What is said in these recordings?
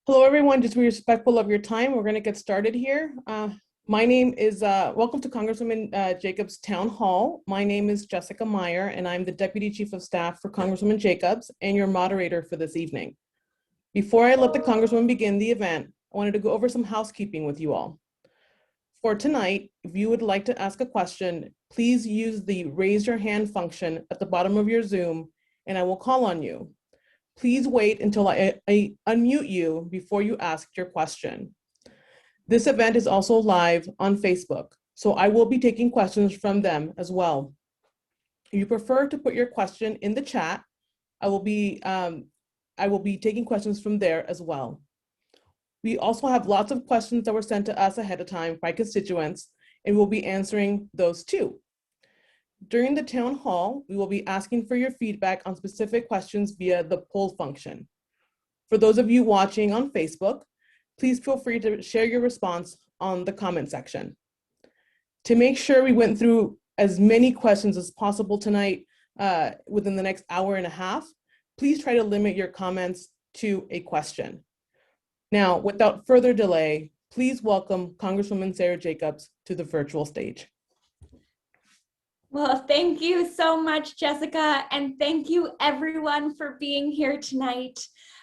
Hello, everyone. Just be respectful of your time. We're going to get started here. My name is, welcome to Congresswoman Jacobs Town Hall. My name is Jessica Meyer, and I'm the Deputy Chief of Staff for Congresswoman Jacobs and your moderator for this evening. Before I let the Congresswoman begin the event, I wanted to go over some housekeeping with you all. For tonight, if you would like to ask a question, please use the raise your hand function at the bottom of your Zoom, and I will call on you. Please wait until I unmute you before you ask your question. This event is also live on Facebook, so I will be taking questions from them as well. If you prefer to put your question in the chat, I will be taking questions from there as well. We also have lots of questions that were sent to us ahead of time by constituents, and we'll be answering those too. During the town hall, we will be asking for your feedback on specific questions via the poll function. For those of you watching on Facebook, please feel free to share your response on the comment section. To make sure we went through as many questions as possible tonight within the next hour and a half, please try to limit your comments to a question. Now, without further delay, please welcome Congresswoman Sara Jacobs to the virtual stage. Well, thank you so much, Jessica, and thank you everyone for being here tonight.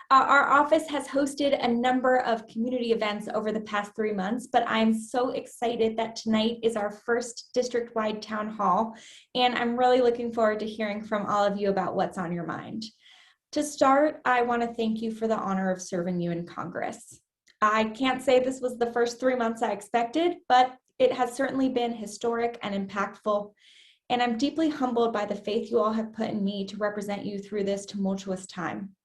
Our office has hosted a number of community events over the past 3 months, but I'm so excited that tonight is our first district-wide town hall, and I'm really looking forward to hearing from all of you about what's on your mind. To start, I want to thank you for the honor of serving you in Congress. I can't say this was the first 3 months I expected, but it has certainly been historic and impactful. And I'm deeply humbled by the faith you all have put in me to represent you through this tumultuous time.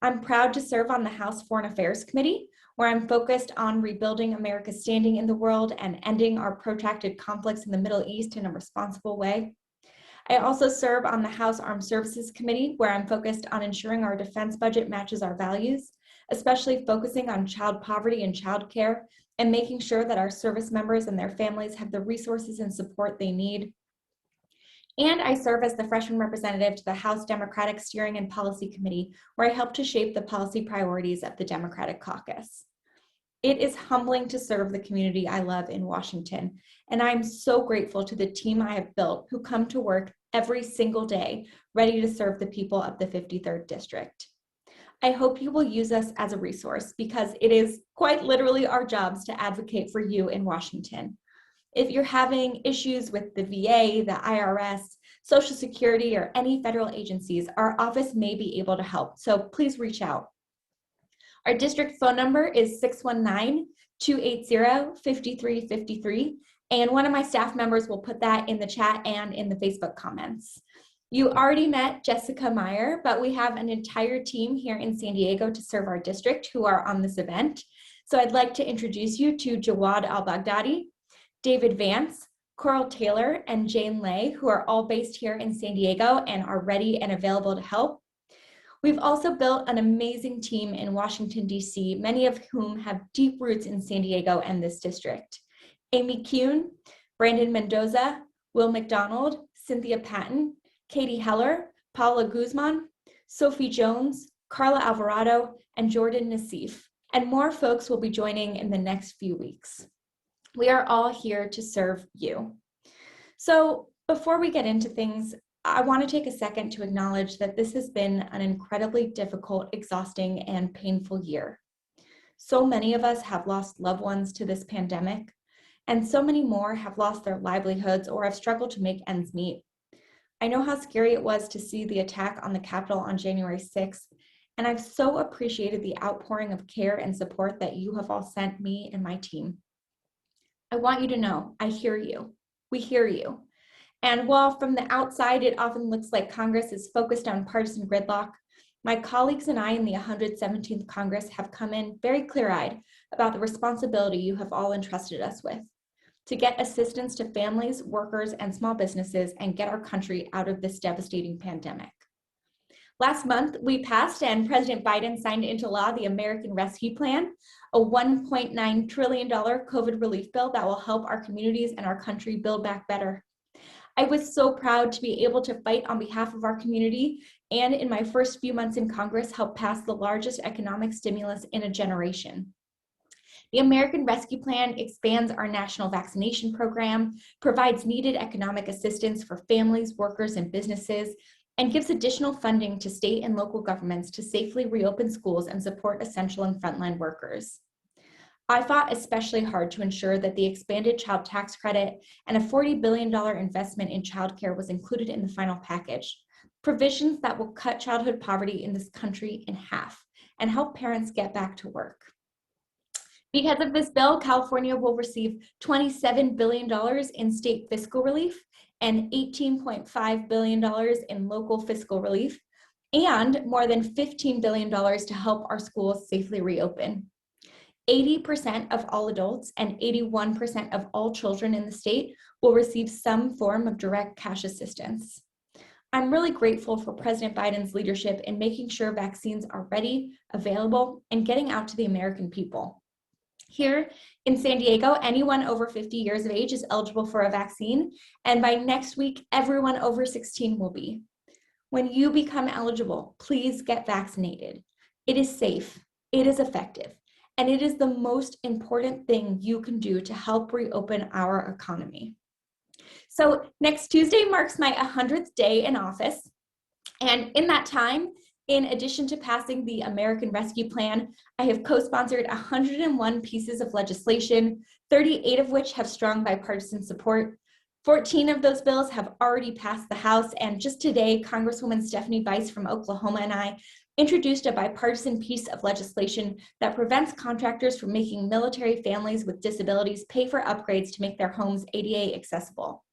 I'm proud to serve on the House Foreign Affairs Committee, where I'm focused on rebuilding America's standing in the world and ending our protracted conflicts in the Middle East in a responsible way. I also serve on the House Armed Services Committee, where I'm focused on ensuring our defense budget matches our values, especially focusing on child poverty and child care, and making sure that our service members and their families have the resources and support they need. And I serve as the freshman representative to the House Democratic Steering and Policy Committee, where I help to shape the policy priorities of the Democratic Caucus. It is humbling to serve the community I love in Washington, and I'm so grateful to the team I have built who come to work every single day, ready to serve the people of the 53rd District. I hope you will use us as a resource because it is quite literally our jobs to advocate for you in Washington. If you're having issues with the VA, the IRS, Social Security, or any federal agencies, our office may be able to help, so please reach out. Our district phone number is 619-280-5353, and one of my staff members will put that in the chat and in the Facebook comments. You already met Jessica Meyer, but we have an entire team here in San Diego to serve our district who are on this event. So I'd like to introduce you to Jawad Al-Baghdadi, David Vance, Coral Taylor, and Jane Lay, who are all based here in San Diego and are ready and available to help. We've also built an amazing team in Washington, D.C., many of whom have deep roots in San Diego and this district. Amy Kuhn, Brandon Mendoza, Will McDonald, Cynthia Patton, Katie Heller, Paula Guzman, Sophie Jones, Carla Alvarado, and Jordan Nassif. And more folks will be joining in the next few weeks. We are all here to serve you. So before we get into things, I want to take a second to acknowledge that this has been an incredibly difficult, exhausting, and painful year. So many of us have lost loved ones to this pandemic, and so many more have lost their livelihoods or have struggled to make ends meet. I know how scary it was to see the attack on the Capitol on January 6th, and I've so appreciated the outpouring of care and support that you have all sent me and my team. I want you to know, I hear you. We hear you. And while from the outside, it often looks like Congress is focused on partisan gridlock, my colleagues and I in the 117th Congress have come in very clear-eyed about the responsibility you have all entrusted us with to get assistance to families, workers, and small businesses and get our country out of this devastating pandemic. Last month, we passed and President Biden signed into law the American Rescue Plan, a $1.9 trillion COVID relief bill that will help our communities and our country build back better. I was so proud to be able to fight on behalf of our community and in my first few months in Congress, helped pass the largest economic stimulus in a generation. The American Rescue Plan expands our national vaccination program, provides needed economic assistance for families, workers, and businesses, and gives additional funding to state and local governments to safely reopen schools and support essential and frontline workers. I fought especially hard to ensure that the expanded child tax credit and a $40 billion investment in childcare was included in the final package, provisions that will cut childhood poverty in this country in half and help parents get back to work. Because of this bill, California will receive $27 billion in state fiscal relief and $18.5 billion in local fiscal relief, and more than $15 billion to help our schools safely reopen. 80% of all adults and 81% of all children in the state will receive some form of direct cash assistance. I'm really grateful for President Biden's leadership in making sure vaccines are ready, available, and getting out to the American people. Here in San Diego, anyone over 50 years of age is eligible for a vaccine, and by next week, everyone over 16 will be. When you become eligible, please get vaccinated. It is safe, it is effective, and it is the most important thing you can do to help reopen our economy. So next Tuesday marks my 100th day in office, and in that time, in addition to passing the American Rescue Plan, I have co-sponsored 101 pieces of legislation, 38 of which have strong bipartisan support. 14 of those bills have already passed the House, and just today, Congresswoman Stephanie Bice from Oklahoma and I introduced a bipartisan piece of legislation that prevents contractors from making military families with disabilities pay for upgrades to make their homes ADA accessible.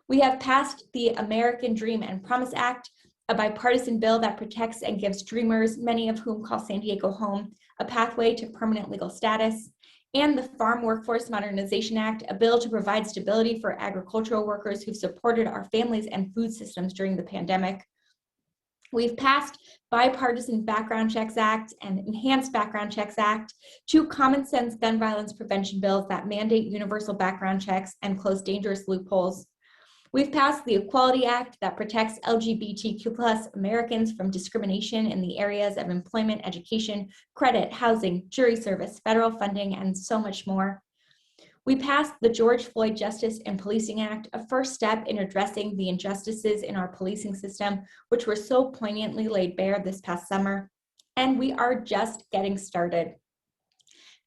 We have passed the American Dream and Promise Act, a bipartisan bill that protects and gives dreamers, many of whom call San Diego home, a pathway to permanent legal status, and the Farm Workforce Modernization Act, a bill to provide stability for agricultural workers who've supported our families and food systems during the pandemic. We've passed Bipartisan Background Checks Act and Enhanced Background Checks Act, two common sense gun violence prevention bills that mandate universal background checks and close dangerous loopholes. We've passed the Equality Act that protects LGBTQ+ Americans from discrimination in the areas of employment, education, credit, housing, jury service, federal funding, and so much more. We passed the George Floyd Justice and Policing Act, a first step in addressing the injustices in our policing system, which were so poignantly laid bare this past summer. And we are just getting started.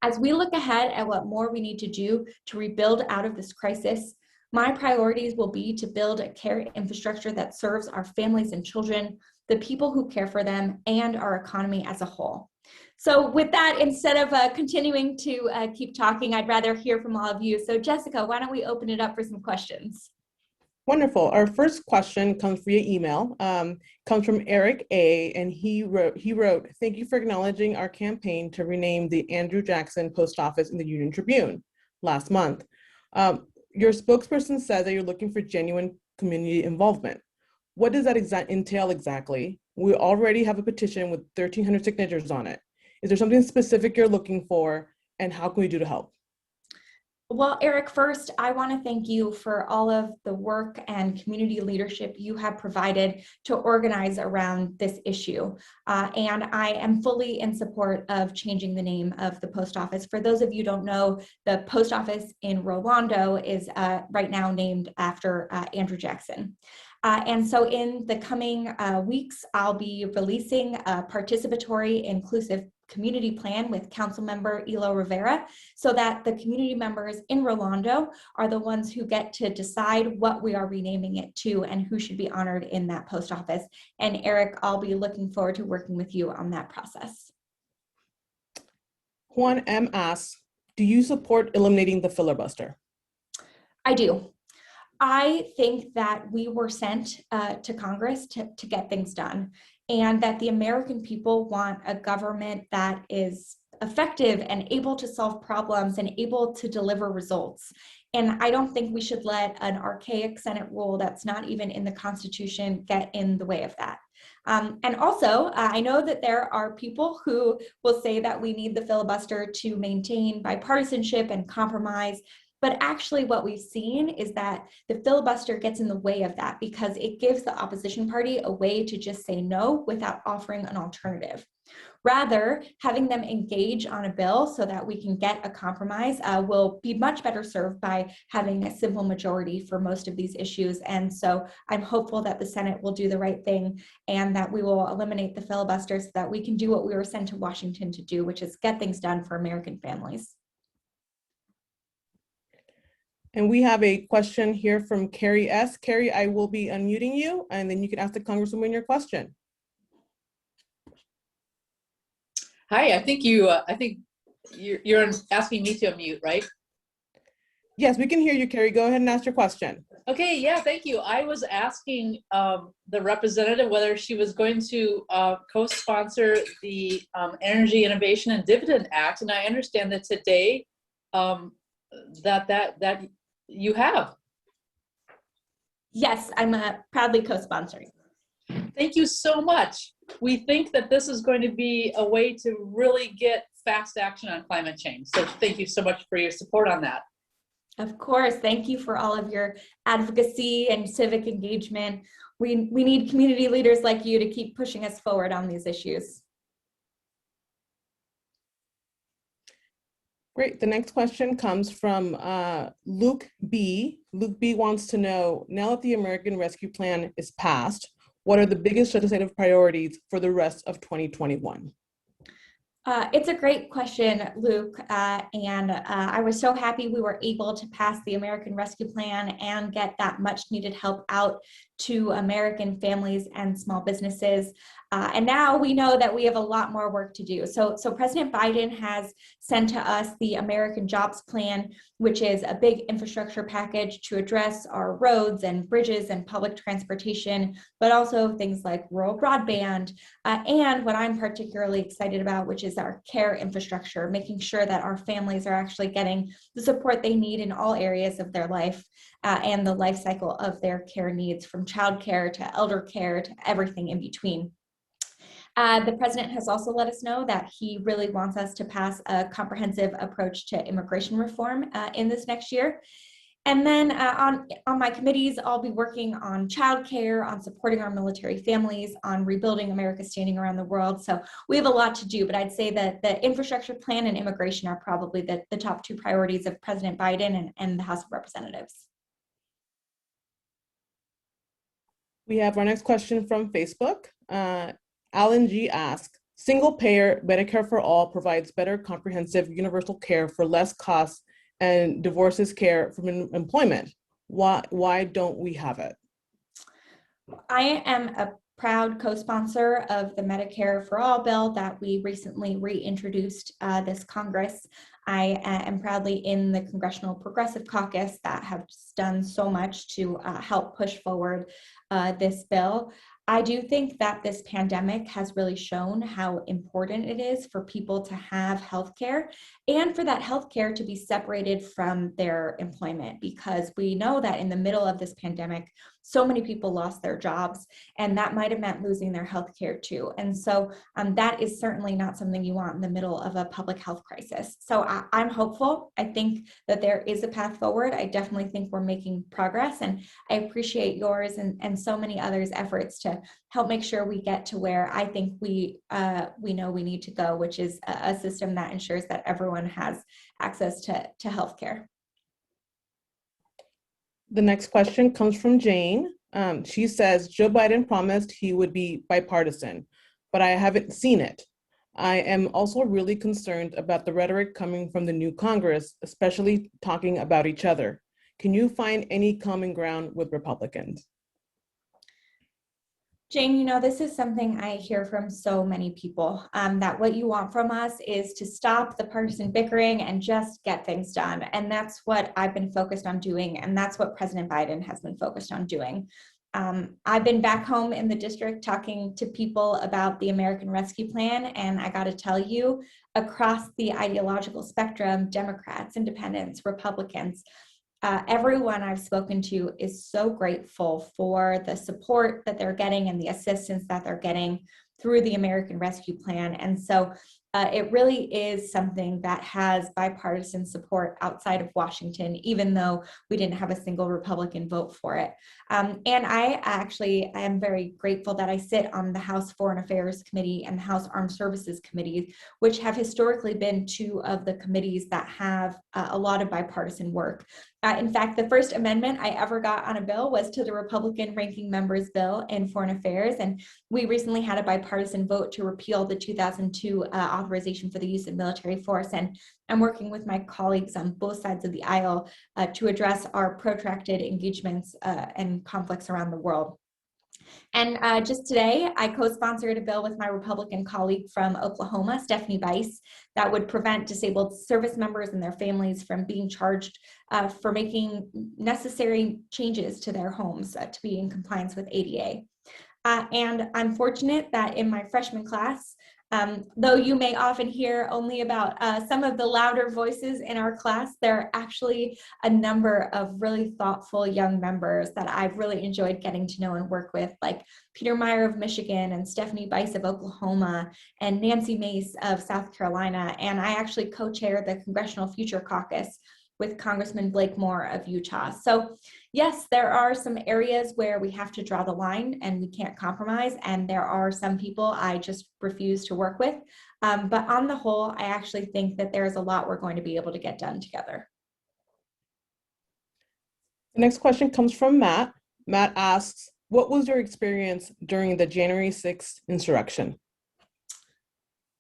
As we look ahead at what more we need to do to rebuild out of this crisis, my priorities will be to build a care infrastructure that serves our families and children, the people who care for them, and our economy as a whole. So with that, instead of continuing to keep talking, I'd rather hear from all of you. So Jessica, why don't we open it up for some questions? Wonderful. Our first question comes via email, comes from Eric A. And he wrote, thank you for acknowledging our campaign to rename the Andrew Jackson Post Office in the Union Tribune last month. Your spokesperson says that you're looking for genuine community involvement. What does that entail exactly? We already have a petition with 1,300 signatures on it. Is there something specific you're looking for, and how can we do to help? Well, Eric, first, I want to thank you for all of the work and community leadership you have provided to organize around this issue. And I am fully in support of changing the name of the post office. For those of you who don't know, the post office in Rolando is right now named after Andrew Jackson. And so in the coming weeks, I'll be releasing a participatory inclusive community plan with council member Elo Rivera, so that the community members in Rolando are the ones who get to decide what we are renaming it to and who should be honored in that post office. And Eric, I'll be looking forward to working with you on that process. Juan M. asks, do you support eliminating the filibuster? I do. I think that we were sent to Congress to get things done, and that the American people want a government that is effective and able to solve problems and able to deliver results. And I don't think we should let an archaic Senate rule that's not even in the Constitution get in the way of that. And also, I know that there are people who will say that we need the filibuster to maintain bipartisanship and compromise. But actually what we've seen is that the filibuster gets in the way of that because it gives the opposition party a way to just say no without offering an alternative. Rather, having them engage on a bill so that we can get a compromise will be much better served by having a simple majority for most of these issues. And so I'm hopeful that the Senate will do the right thing and that we will eliminate the filibuster so that we can do what we were sent to Washington to do, which is get things done for American families. And we have a question here from Carrie S. Carrie, I will be unmuting you, and then you can ask the Congresswoman your question. Hi, I think you're asking me to unmute, right? Yes, we can hear you, Carrie. Go ahead and ask your question. Okay, yeah, thank you. I was asking the representative whether she was going to co-sponsor the Energy Innovation and Dividend Act, and I understand that today that you have. Yes, I'm proudly co-sponsoring. Thank you so much. We think that this is going to be a way to really get fast action on climate change. So thank you so much for your support on that. Of course, thank you for all of your advocacy and civic engagement. We need community leaders like you to keep pushing us forward on these issues. Great. The next question comes from Luke B. Luke B wants to know, now that the American Rescue Plan is passed, what are the biggest legislative priorities for the rest of 2021? It's a great question, Luke, and I was so happy we were able to pass the American Rescue Plan and get that much needed help out to American families and small businesses. And now we know that we have a lot more work to do. So President Biden has sent to us the American Jobs Plan, which is a big infrastructure package to address our roads and bridges and public transportation, but also things like rural broadband, and what I'm particularly excited about, which is our care infrastructure, making sure that our families are actually getting the support they need in all areas of their life and the life cycle of their care needs, from childcare to elder care to everything in between. The president has also let us know that he really wants us to pass a comprehensive approach to immigration reform in this next year. And then on my committees, I'll be working on childcare, on supporting our military families, on rebuilding America's standing around the world. So we have a lot to do, but I'd say that the infrastructure plan and immigration are probably the top two priorities of President Biden and the House of Representatives. We have our next question from Facebook. Alan G asks, single payer Medicare for all provides better comprehensive universal care for less costs and divorces care from employment. Why don't we have it? I am a proud co-sponsor of the Medicare for All bill that we recently reintroduced this Congress. I am proudly in the Congressional Progressive Caucus that have done so much to help push forward this bill. I do think that this pandemic has really shown how important it is for people to have healthcare and for that healthcare to be separated from their employment, because we know that in the middle of this pandemic, so many people lost their jobs, and that might have meant losing their healthcare too. And so that is certainly not something you want in the middle of a public health crisis. So I'm hopeful. I think that there is a path forward. I definitely think we're making progress, and I appreciate yours and so many others' efforts to help make sure we get to where I think we know we need to go, which is a system that ensures that everyone has access to healthcare. The next question comes from Jane. She says, Joe Biden promised he would be bipartisan, but I haven't seen it. I am also really concerned about the rhetoric coming from the new Congress, especially talking about each other. Can you find any common ground with Republicans? Jane, you know, this is something I hear from so many people, that what you want from us is to stop the partisan bickering and just get things done. And that's what I've been focused on doing. And that's what President Biden has been focused on doing. I've been back home in the district talking to people about the American Rescue Plan. And I got to tell you, across the ideological spectrum, Democrats, Independents, Republicans, everyone I've spoken to is so grateful for the support that they're getting and the assistance that they're getting through the American Rescue Plan. And so it really is something that has bipartisan support outside of Washington, even though we didn't have a single Republican vote for it. And I am very grateful that I sit on the House Foreign Affairs Committee and the House Armed Services Committee, which have historically been two of the committees that have a lot of bipartisan work. In fact, the first amendment I ever got on a bill was to the Republican ranking member's bill in Foreign Affairs. And we recently had a bipartisan vote to repeal the 2002 authorization for the use of military force. And I'm working with my colleagues on both sides of the aisle to address our protracted engagements and conflicts around the world. And just today, I co-sponsored a bill with my Republican colleague from Oklahoma, Stephanie Bice, that would prevent disabled service members and their families from being charged for making necessary changes to their homes to be in compliance with ADA. And I'm fortunate that in my freshman class, though you may often hear only about some of the louder voices in our class, there are actually a number of really thoughtful young members that I've really enjoyed getting to know and work with, like Peter Meyer of Michigan and Stephanie Bice of Oklahoma and Nancy Mace of South Carolina. And I actually co-chair the Congressional Future Caucus with Congressman Blake Moore of Utah. So yes, there are some areas where we have to draw the line and we can't compromise. And there are some people I just refuse to work with. But on the whole, I actually think that there's a lot we're going to be able to get done together. The next question comes from Matt. Matt asks, what was your experience during the January 6th insurrection?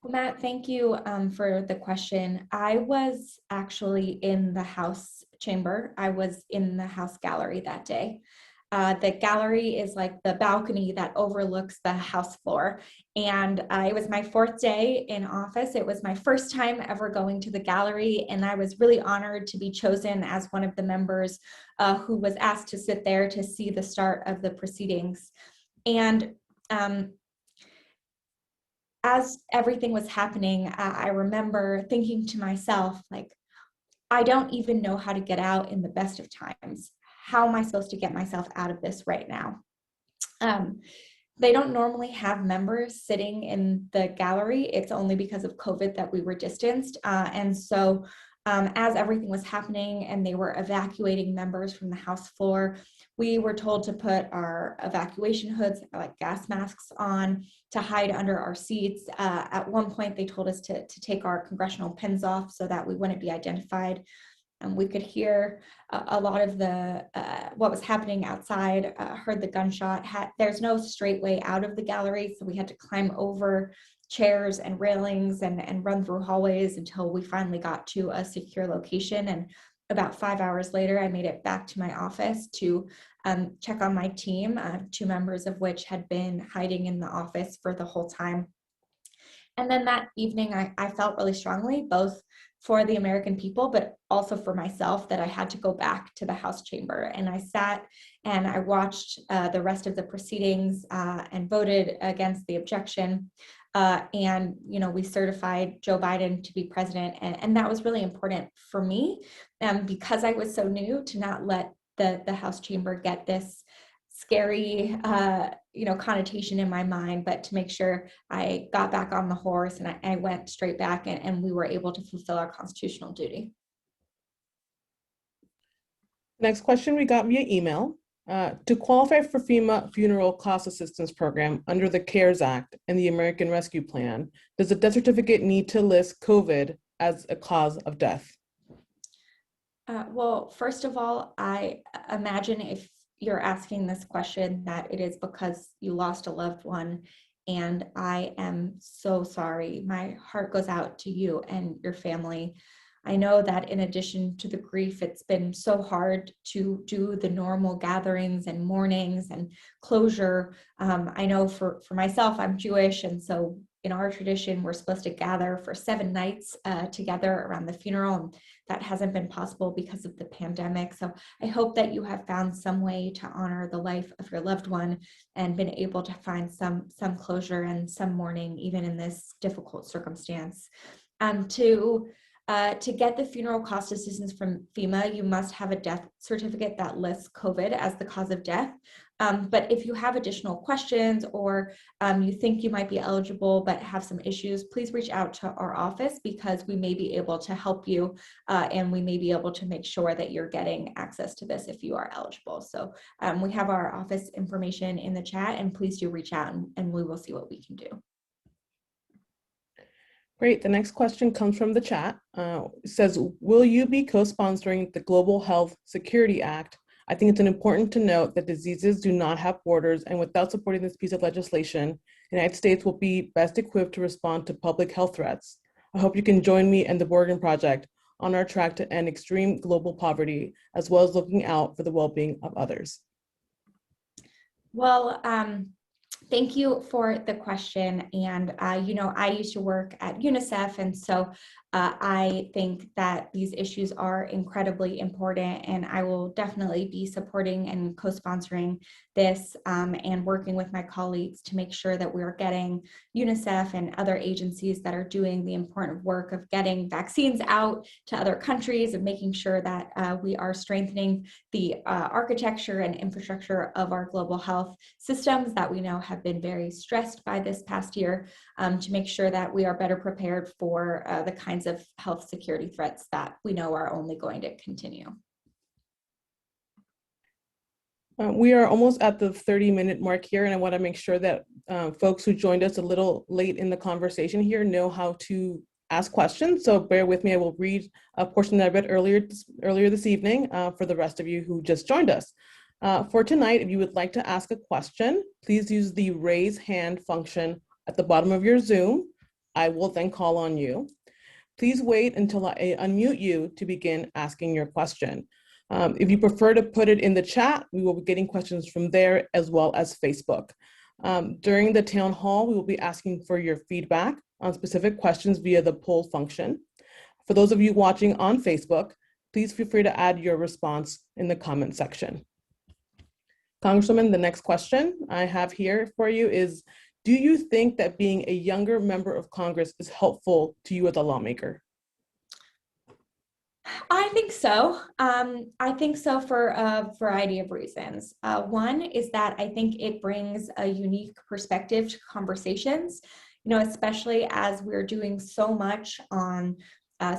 Well, Matt, thank you for the question. I was actually in the House chamber. I was in the House gallery that day. The gallery is like the balcony that overlooks the House floor. And it was my 4th day in office. It was my first time ever going to the gallery. And I was really honored to be chosen as one of the members who was asked to sit there to see the start of the proceedings. And as everything was happening, I remember thinking to myself, like, I don't even know how to get out in the best of times. How am I supposed to get myself out of this right now? They don't normally have members sitting in the gallery. It's only because of COVID that we were distanced. And so as everything was happening and they were evacuating members from the House floor, we were told to put our evacuation hoods, like gas masks, on, to hide under our seats. At one point, they told us to take our congressional pins off so that we wouldn't be identified. And we could hear a lot of the what was happening outside, heard the gunshot. There's no straight way out of the gallery, so we had to climb over chairs and railings and run through hallways until we finally got to a secure location. And about 5 hours later, I made it back to my office to check on my team, 2 members of which had been hiding in the office for the whole time. And then that evening, I felt really strongly, both for the American people, but also for myself, that I had to go back to the House chamber. And I sat and I watched the rest of the proceedings and voted against the objection. And, you know, we certified Joe Biden to be president. And that was really important for me because I was so new, to not let the House chamber get this scary, connotation in my mind, but to make sure I got back on the horse and I went straight back and we were able to fulfill our constitutional duty. Next question we got via email. To qualify for FEMA Funeral Cost Assistance Program under the CARES Act and the American Rescue Plan, does a death certificate need to list COVID as a cause of death? Well, first of all, I imagine if you're asking this question that it is because you lost a loved one, and I am so sorry. My heart goes out to you and your family. I know that in addition to the grief, it's been so hard to do the normal gatherings and mournings and closure. I know for myself, I'm Jewish, and so in our tradition, we're supposed to gather for 7 nights together around the funeral, and that hasn't been possible because of the pandemic. So I hope that you have found some way to honor the life of your loved one and been able to find some closure and some mourning, even in this difficult circumstance. To get the funeral cost assistance from FEMA, you must have a death certificate that lists COVID as the cause of death. But if you have additional questions or you think you might be eligible but have some issues, please reach out to our office, because we may be able to help you and we may be able to make sure that you're getting access to this if you are eligible. So we have our office information in the chat, and please do reach out and we will see what we can do. Great. The next question comes from the chat. It says, will you be co-sponsoring the Global Health Security Act? I think it's important to note that diseases do not have borders, and without supporting this piece of legislation, the United States will be best equipped to respond to public health threats. I hope you can join me and the Borgen Project on our track to end extreme global poverty, as well as looking out for the well-being of others. Well, thank you for the question. And, you know, I used to work at UNICEF, and so I think that these issues are incredibly important, and I will definitely be supporting and co-sponsoring this and working with my colleagues to make sure that we're getting UNICEF and other agencies that are doing the important work of getting vaccines out to other countries and making sure that we are strengthening the architecture and infrastructure of our global health systems that we know have been very stressed by this past year, to make sure that we are better prepared for the kinds of health security threats that we know are only going to continue. We are almost at the 30-minute mark here, and I want to make sure that folks who joined us a little late in the conversation here know how to ask questions. So bear with me. I will read a portion that I read earlier this evening for the rest of you who just joined us. For tonight, if you would like to ask a question, please use the raise hand function at the bottom of your Zoom. I will then call on you. Please wait until I unmute you to begin asking your question. If you prefer to put it in the chat, we will be getting questions from there as well as Facebook. During the town hall, we will be asking for your feedback on specific questions via the poll function. For those of you watching on Facebook, please feel free to add your response in the comment section. Congresswoman, the next question I have here for you is, do you think that being a younger member of Congress is helpful to you as a lawmaker? I think so. I think so for a variety of reasons. One is that I think it brings a unique perspective to conversations, you know, especially as we're doing so much on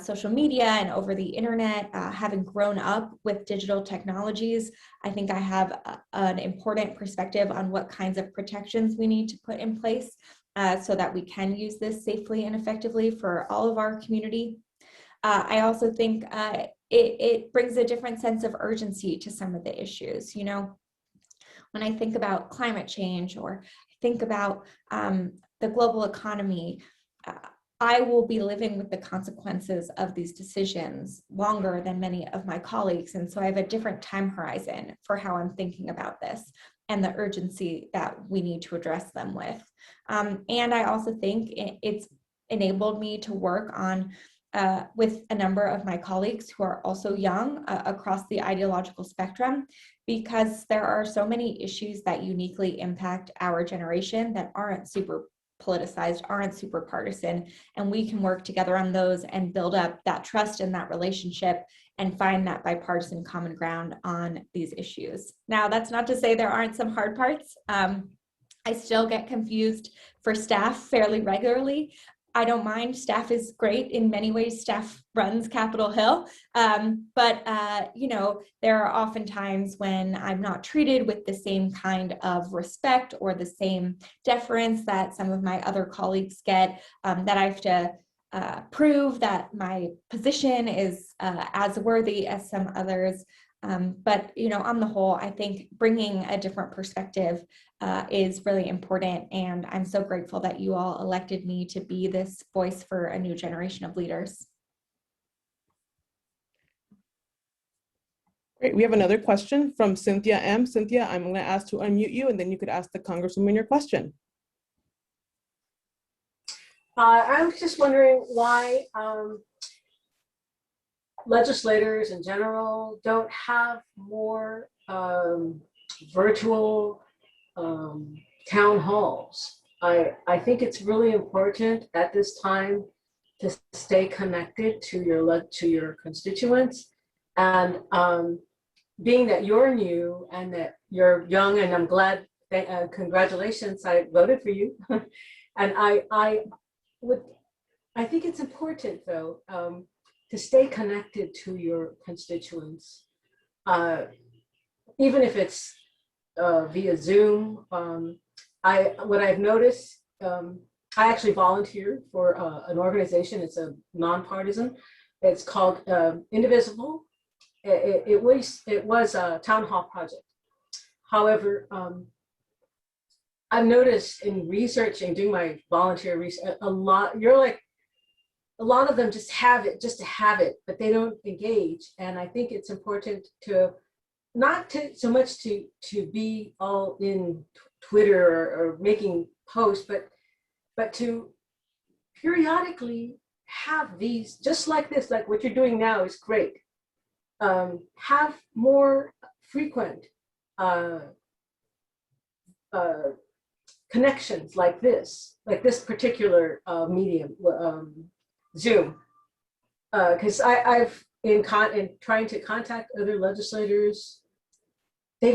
social media and over the internet. Having grown up with digital technologies, I think I have an important perspective on what kinds of protections we need to put in place so that we can use this safely and effectively for all of our community. I also think it brings a different sense of urgency to some of the issues. You know, when I think about climate change or think about the global economy, I will be living with the consequences of these decisions longer than many of my colleagues. And so I have a different time horizon for how I'm thinking about this and the urgency that we need to address them with. And I also think it's enabled me to work on with a number of my colleagues who are also young across the ideological spectrum, because there are so many issues that uniquely impact our generation that aren't super politicized, aren't super partisan, and we can work together on those and build up that trust and that relationship and find that bipartisan common ground on these issues. Now, that's not to say there aren't some hard parts. I still get confused for staff fairly regularly. I don't mind. Staff is great. In many ways, staff runs Capitol Hill. But you know, there are often times when I'm not treated with the same kind of respect or the same deference that some of my other colleagues get, that I have to prove that my position is as worthy as some others. But you know, on the whole, I think bringing a different perspective is really important, and I'm so grateful that you all elected me to be this voice for a new generation of leaders. Great. We have another question from Cynthia M. Cynthia, I'm going to ask to unmute you, and then you could ask the Congresswoman your question. I was just wondering why legislators in general don't have more virtual town halls. I think it's really important at this time to stay connected to your constituents, and being that you're new and that you're young, and I'm glad that, congratulations, I voted for you. And I think it's important though, to stay connected to your constituents, even if it's via Zoom. What I've noticed, I actually volunteer for an organization. It's a nonpartisan. It's called Indivisible. It was a town hall project. However, I've noticed in researching, doing my volunteer research, a lot of them just have it just to have it, but they don't engage. And I think it's important to not to so much to be all in Twitter or making posts, but to periodically have these, just like this, like what you're doing now is great. Have more frequent connections like this particular medium, Zoom, because I've in trying to contact other legislators, they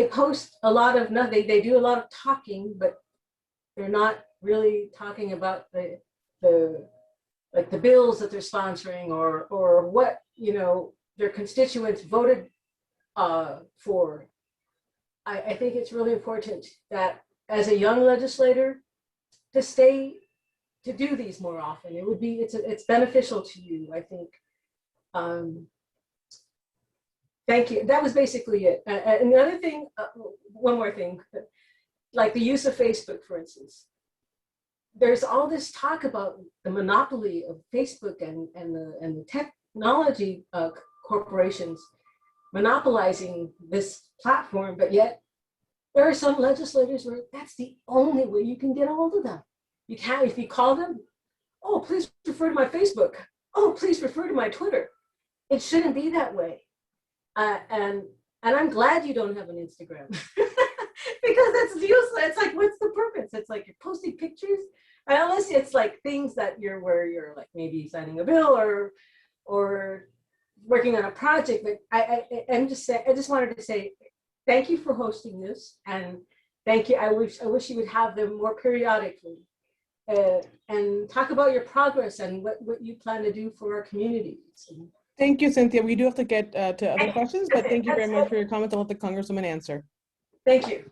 post a lot of nothing. They do a lot of talking, but they're not really talking about the bills that they're sponsoring or what, you know, their constituents voted for. I think it's really important that as a young legislator to do these more often. It's beneficial to you, I think. Thank you. That was basically it. And the other thing, one more thing, like the use of Facebook, for instance. There's all this talk about the monopoly of Facebook and the technology corporations monopolizing this platform, but yet there are some legislators where that's the only way you can get a hold of them. You can't, if you call them, oh, please refer to my Facebook. Oh, please refer to my Twitter. It shouldn't be that way. And I'm glad you don't have an Instagram because that's useless. It's like, what's the purpose? It's like you're posting pictures, unless it's like things that where you're like maybe signing a bill or working on a project. But I'm just saying, I just wanted to say thank you for hosting this, and thank you. I wish you would have them more periodically, and talk about your progress and what you plan to do for our communities. Thank you, Cynthia. We do have to get to other questions, but thank you very much for your comments. I'll let the Congresswoman answer. Thank you.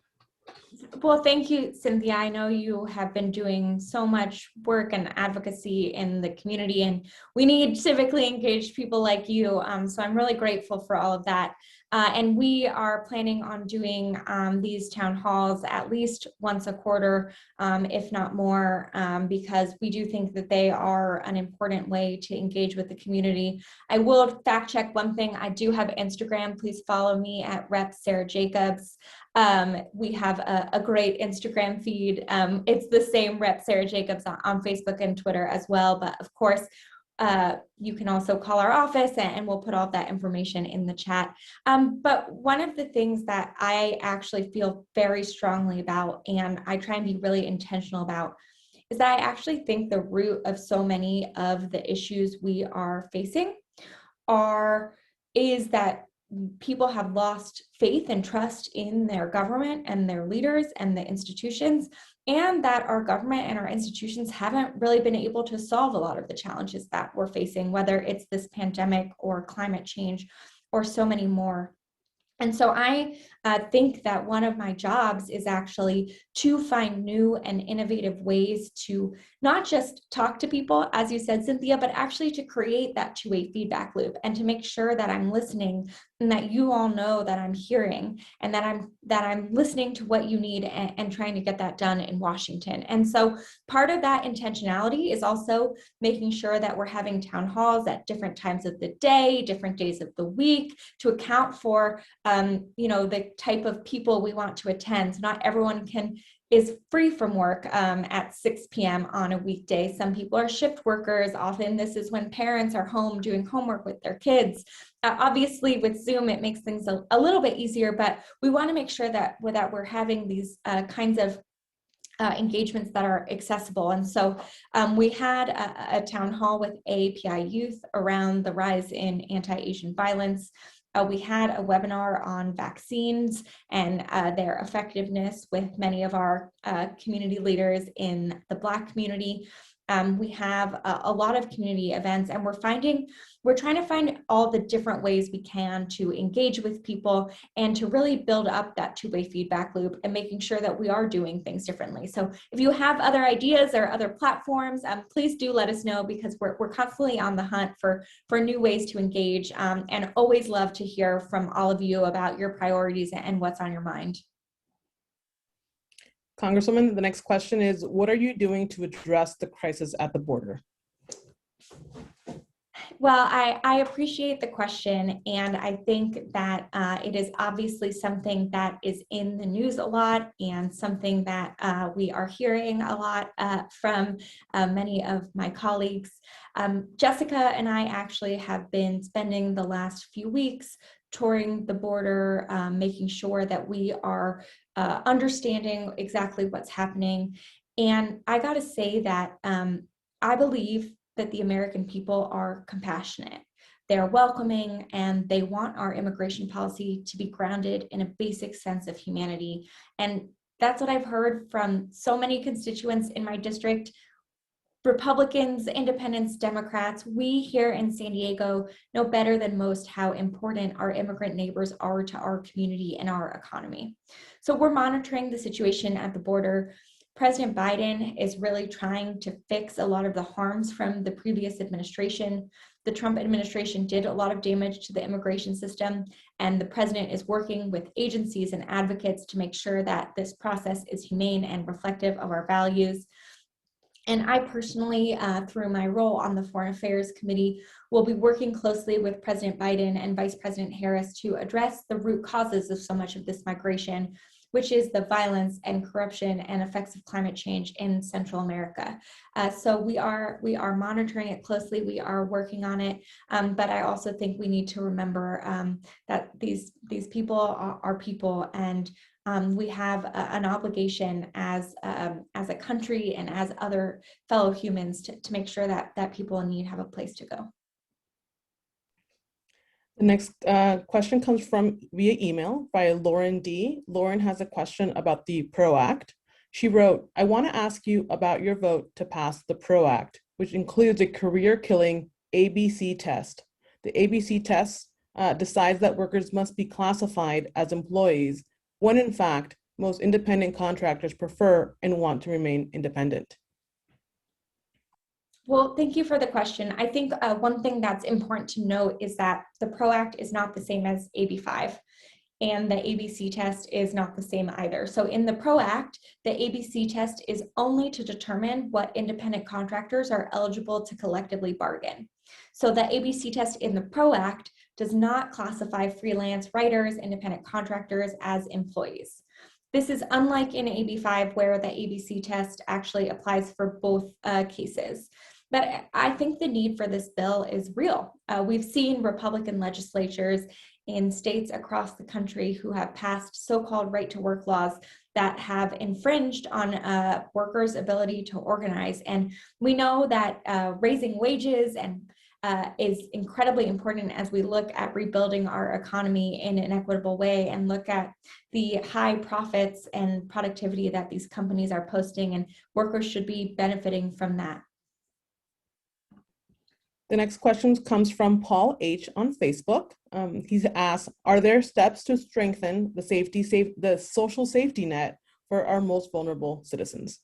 Well, thank you, Cynthia. I know you have been doing so much work and advocacy in the community, and we need civically engaged people like you. So I'm really grateful for all of that. And we are planning on doing these town halls at least once a quarter, if not more, because we do think that they are an important way to engage with the community. I will fact check one thing. I do have Instagram. Please follow me at Rep Sara Jacobs. We have a great Instagram feed. It's the same Rep Sara Jacobs on Facebook and Twitter as well. But of course, you can also call our office and we'll put all of that information in the chat. But one of the things that I actually feel very strongly about, and I try and be really intentional about, is that I actually think the root of so many of the issues we are facing is that people have lost faith and trust in their government and their leaders and the institutions, and that our government and our institutions haven't really been able to solve a lot of the challenges that we're facing, whether it's this pandemic or climate change or so many more. And so I think that one of my jobs is actually to find new and innovative ways to not just talk to people, as you said, Cynthia, but actually to create that two-way feedback loop and to make sure that I'm listening and that you all know that I'm hearing and that I'm listening to what you need and trying to get that done in Washington. And so part of that intentionality is also making sure that we're having town halls at different times of the day, different days of the week, to account for the type of people we want to attend. So not everyone is free from work at 6 p.m. on a weekday. Some people are shift workers. Often this is when parents are home doing homework with their kids. Obviously with Zoom, it makes things a little bit easier, but we want to make sure that we're having these kinds of engagements that are accessible. And so we had a town hall with AAPI youth around the rise in anti-Asian violence. We had a webinar on vaccines and their effectiveness with many of our community leaders in the Black community. We have a lot of community events, and we're trying to find all the different ways we can to engage with people and to really build up that two-way feedback loop and making sure that we are doing things differently. So if you have other ideas or other platforms, please do let us know, because we're constantly on the hunt for new ways to engage, and always love to hear from all of you about your priorities and what's on your mind. Congresswoman, the next question is, what are you doing to address the crisis at the border? Well, I appreciate the question, and I think that it is obviously something that is in the news a lot, and something that we are hearing a lot from many of my colleagues. Jessica and I actually have been spending the last few weeks touring the border, making sure that we are understanding exactly what's happening. And I gotta say that I believe that the American people are compassionate. They're welcoming, and they want our immigration policy to be grounded in a basic sense of humanity. And that's what I've heard from so many constituents in my district. Republicans, independents, Democrats, we here in San Diego know better than most how important our immigrant neighbors are to our community and our economy. So we're monitoring the situation at the border. President Biden is really trying to fix a lot of the harms from the previous administration. The Trump administration did a lot of damage to the immigration system, and the president is working with agencies and advocates to make sure that this process is humane and reflective of our values. And I personally, through my role on the Foreign Affairs Committee, will be working closely with President Biden and Vice President Harris to address the root causes of so much of this migration, which is the violence and corruption and effects of climate change in Central America. So we are monitoring it closely. We are working on it. But I also think we need to remember that these people are people, and we have an obligation as a country and as other fellow humans to make sure that people in need have a place to go. The next question comes from via email by Lauren D. Lauren has a question about the PRO Act. She wrote, I want to ask you about your vote to pass the PRO Act, which includes a career-killing ABC test. The ABC test decides that workers must be classified as employees when in fact, most independent contractors prefer and want to remain independent. Well, thank you for the question. I think one thing that's important to note is that the PRO Act is not the same as AB5, and the ABC test is not the same either. So in the PRO Act, the ABC test is only to determine what independent contractors are eligible to collectively bargain. So the ABC test in the PRO Act does not classify freelance writers, independent contractors as employees. This is unlike in AB5, where the ABC test actually applies for both cases. But I think the need for this bill is real. We've seen Republican legislatures in states across the country who have passed so-called right-to-work laws that have infringed on workers' ability to organize. And we know that raising wages and is incredibly important as we look at rebuilding our economy in an equitable way and look at the high profits and productivity that these companies are posting, and workers should be benefiting from that. The next question comes from Paul H. on Facebook. He's asked, are there steps to strengthen the social safety net for our most vulnerable citizens?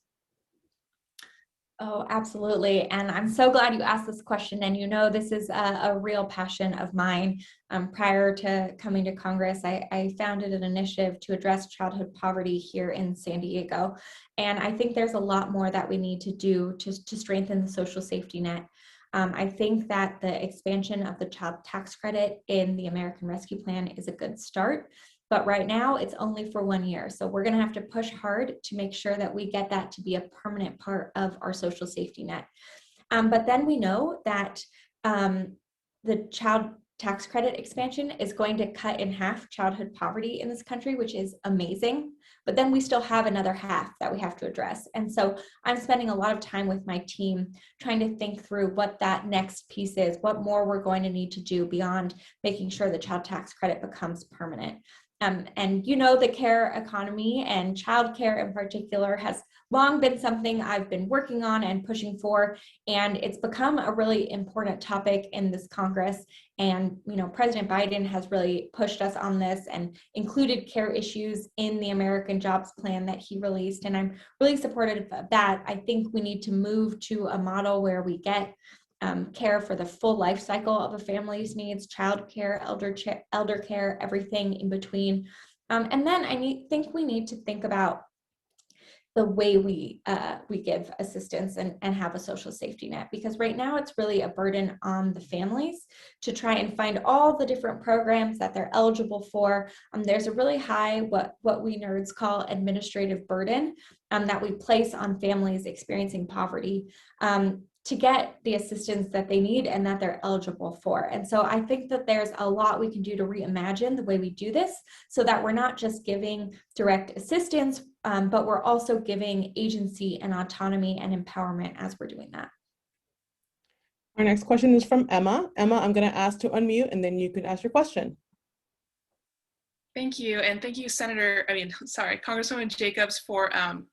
Oh, absolutely. And I'm so glad you asked this question. And you know, this is a real passion of mine. Prior to coming to Congress, I founded an initiative to address childhood poverty here in San Diego. And I think there's a lot more that we need to do to strengthen the social safety net. I think that the expansion of the child tax credit in the American Rescue Plan is a good start. But right now it's only for 1 year. So we're going to have to push hard to make sure that we get that to be a permanent part of our social safety net. But then we know that the child tax credit expansion is going to cut in half childhood poverty in this country, which is amazing. but then we still have another half that we have to address. And so I'm spending a lot of time with my team trying to think through what that next piece is, what more we're going to need to do beyond making sure the child tax credit becomes permanent. And you know, the care economy and childcare in particular has long been something I've been working on and pushing for, and it's become a really important topic in this Congress. And you know, President Biden has really pushed us on this and included care issues in the American Jobs Plan that he released, and I'm really supportive of that. I think we need to move to a model where we get care for the full life cycle of a family's needs, child care, elder care, everything in between. And then think we need to think about the way we give assistance and have a social safety net, because right now it's really a burden on the families to try and find all the different programs that they're eligible for. There's a really high, what we nerds call administrative burden that we place on families experiencing poverty to get the assistance that they need and that they're eligible for. And so I think that there's a lot we can do to reimagine the way we do this so that we're not just giving direct assistance, but we're also giving agency and autonomy and empowerment as we're doing that. Our next question is from Emma. Emma, I'm going to ask to unmute and then you can ask your question. Thank you, and thank you, Congresswoman Jacobs, for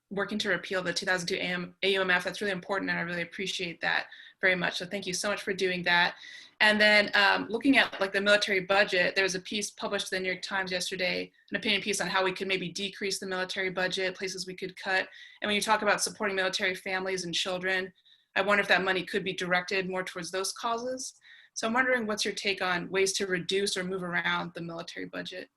working to repeal the 2002 AUMF. That's really important, and I really appreciate that very much. So thank you so much for doing that. And then looking at like the military budget, there was a piece published in the New York Times yesterday, an opinion piece on how we could maybe decrease the military budget, places we could cut. And when you talk about supporting military families and children, I wonder if that money could be directed more towards those causes. So I'm wondering, what's your take on ways to reduce or move around the military budget?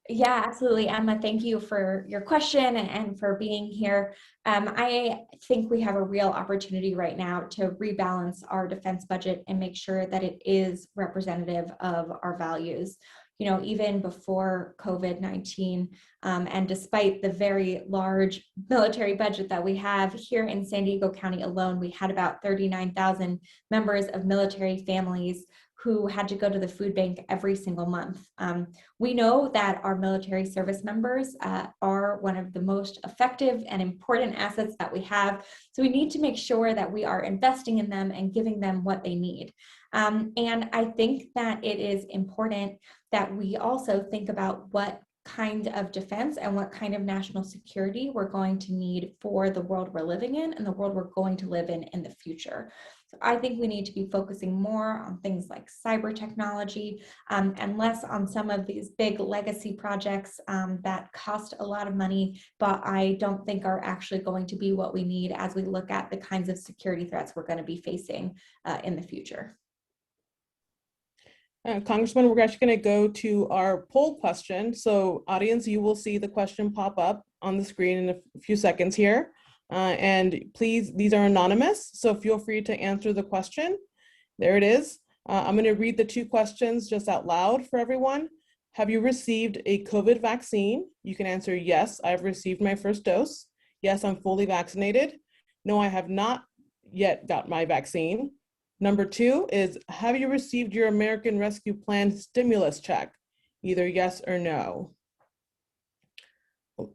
Yeah, absolutely, Emma. Thank you for your question and for being here. I think we have a real opportunity right now to rebalance our defense budget and make sure that it is representative of our values. You know, even before COVID-19, and despite the very large military budget that we have here in San Diego County alone, we had about 39,000 members of military families who had to go to the food bank every single month. We know that our military service members are one of the most effective and important assets that we have. So we need to make sure that we are investing in them and giving them what they need. And I think that it is important that we also think about what kind of defense and what kind of national security we're going to need for the world we're living in and the world we're going to live in the future. So I think we need to be focusing more on things like cyber technology and less on some of these big legacy projects that cost a lot of money, but I don't think are actually going to be what we need as we look at the kinds of security threats we're going to be facing in the future. Congressman, we're actually going to go to our poll question. So audience, you will see the question pop up on the screen in a few seconds here. And please, these are anonymous, so feel free to answer the question. There it is. I'm going to read the two questions just out loud for everyone. Have you received a COVID vaccine? You can answer yes, I've received my first dose. Yes, I'm fully vaccinated. No, I have not yet got my vaccine. Number two is, have you received your American Rescue Plan stimulus check? Either yes or no.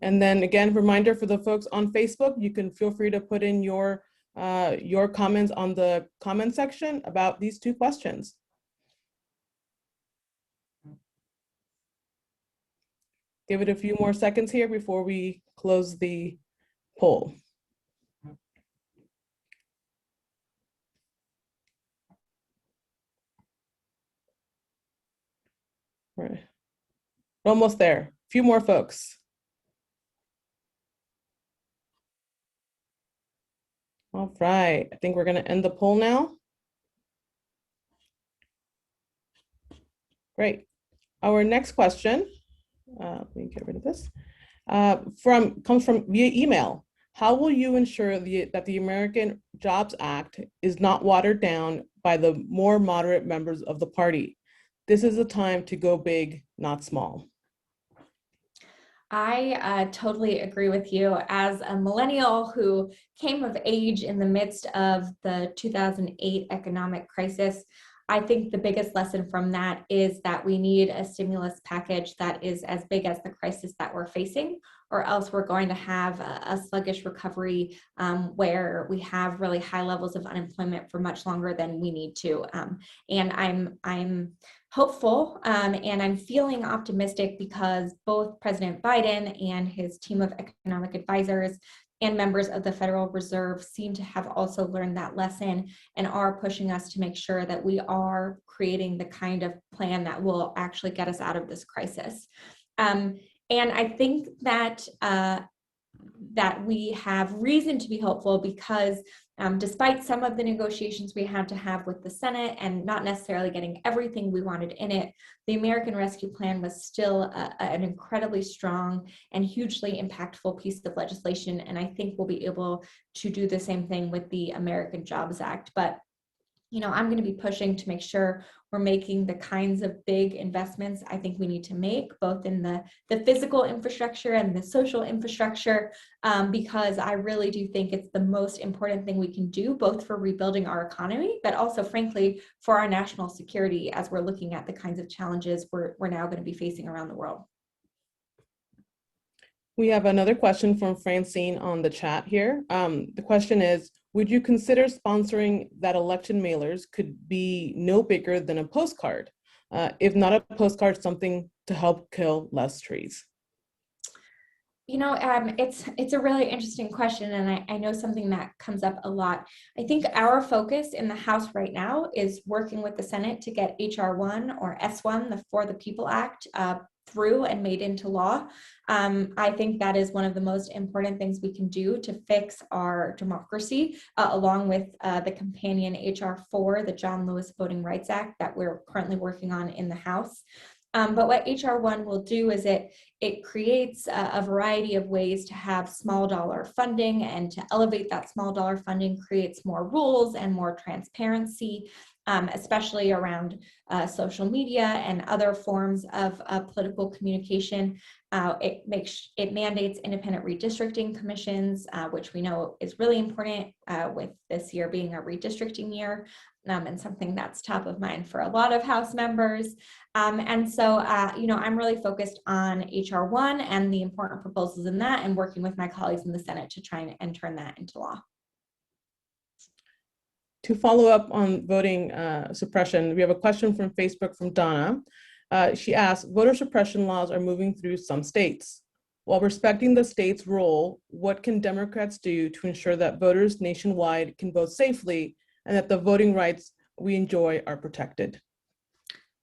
And then again, reminder for the folks on Facebook, you can feel free to put in your comments on the comment section about these two questions. Give it a few more seconds here before we close the poll. Right. Almost there. A few more folks. All right, I think we're going to end the poll now. Great. Our next question, let me get rid of this, comes from via email. How will you ensure that the American Jobs Act is not watered down by the more moderate members of the party? This is a time to go big, not small. I totally agree with you. As a millennial who came of age in the midst of the 2008 economic crisis, I think the biggest lesson from that is that we need a stimulus package that is as big as the crisis that we're facing, or else we're going to have a sluggish recovery where we have really high levels of unemployment for much longer than we need to. And I'm hopeful and I'm feeling optimistic because both President Biden and his team of economic advisors and members of the Federal Reserve seem to have also learned that lesson and are pushing us to make sure that we are creating the kind of plan that will actually get us out of this crisis. And I think that that we have reason to be hopeful because despite some of the negotiations we had to have with the Senate and not necessarily getting everything we wanted in it, the American Rescue Plan was still an incredibly strong and hugely impactful piece of legislation. And I think we'll be able to do the same thing with the American Jobs Act. But I'm going to be pushing to make sure we're making the kinds of big investments I think we need to make, both in the physical infrastructure and the social infrastructure, because I really do think it's the most important thing we can do, both for rebuilding our economy, but also, frankly, for our national security as we're looking at the kinds of challenges we're now going to be facing around the world. We have another question from Francine on the chat here. The question is, would you consider sponsoring that election mailers could be no bigger than a postcard? If not a postcard, something to help kill less trees? It's a really interesting question, and I know something that comes up a lot. I think our focus in the House right now is working with the Senate to get HR 1 or S1, the For the People Act, through and made into law. I think that is one of the most important things we can do to fix our democracy, along with the companion HR 4, the John Lewis Voting Rights Act that we're currently working on in the House. But what HR 1 will do is it creates a variety of ways to have small dollar funding, and to elevate that small dollar funding creates more rules and more transparency, especially around social media and other forms of political communication. It mandates independent redistricting commissions, which we know is really important with this year being a redistricting year. And something that's top of mind for a lot of House members. And so, I'm really focused on HR 1 and the important proposals in that, and working with my colleagues in the Senate to try and turn that into law. To follow up on voting suppression, we have a question from Facebook from Donna. She asks, voter suppression laws are moving through some states. While respecting the state's role, what can Democrats do to ensure that voters nationwide can vote safely and that the voting rights we enjoy are protected?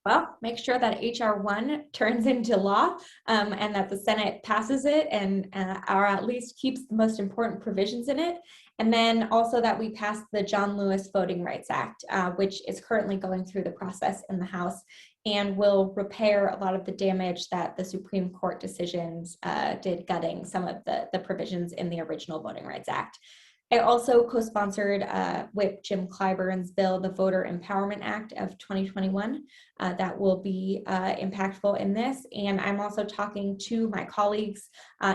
Well, make sure that HR 1 turns into law, and that the Senate passes it or at least keeps the most important provisions in it. And then also that we pass the John Lewis Voting Rights Act, which is currently going through the process in the House and will repair a lot of the damage that the Supreme Court decisions did, gutting some of the provisions in the original Voting Rights Act. I also co-sponsored Whip Jim Clyburn's bill, the Voter Empowerment Act of 2021, that will be impactful in this. And I'm also talking to my colleagues,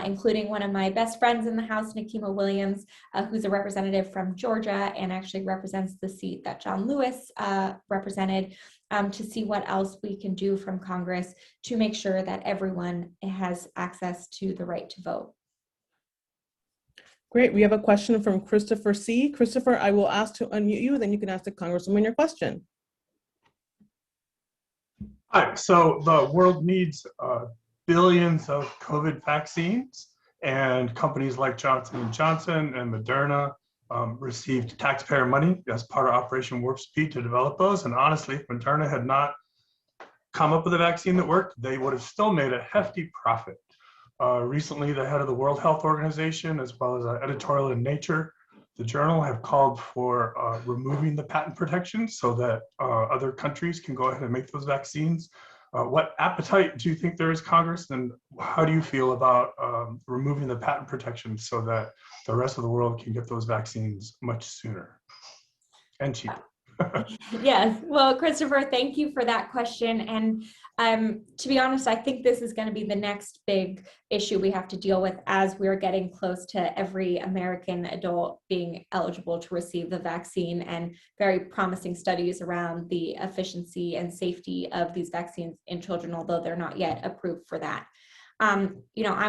including one of my best friends in the House, Nikema Williams, who's a representative from Georgia and actually represents the seat that John Lewis represented, to see what else we can do from Congress to make sure that everyone has access to the right to vote. Great. We have a question from Christopher C. Christopher, I will ask to unmute you, then you can ask the Congresswoman your question. Hi. So the world needs billions of COVID vaccines, and companies like Johnson & Johnson and Moderna received taxpayer money as part of Operation Warp Speed to develop those. And honestly, if Moderna had not come up with a vaccine that worked, they would have still made a hefty profit. Recently, the head of the World Health Organization, as well as an editorial in Nature, the journal, have called for removing the patent protection so that other countries can go ahead and make those vaccines. What appetite do you think there is, Congress, and how do you feel about removing the patent protection so that the rest of the world can get those vaccines much sooner and cheaper? Yes. Well, Christopher, thank you for that question. And to be honest, I think this is going to be the next big issue we have to deal with as we're getting close to every American adult being eligible to receive the vaccine, and very promising studies around the efficiency and safety of these vaccines in children, although they're not yet approved for that. I'm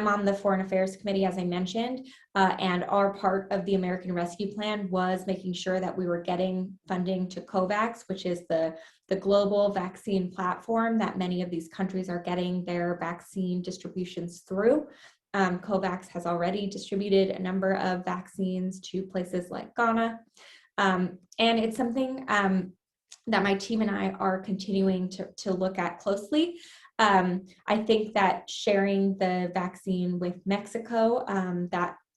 on the Foreign Affairs Committee, as I mentioned, and our part of the American Rescue Plan was making sure that we were getting funding to COVAX, which is the global vaccine platform that many of these countries are getting their vaccine distributions through. COVAX has already distributed a number of vaccines to places like Ghana. And it's something that my team and I are continuing to look at closely. I think that sharing the vaccine with Mexico,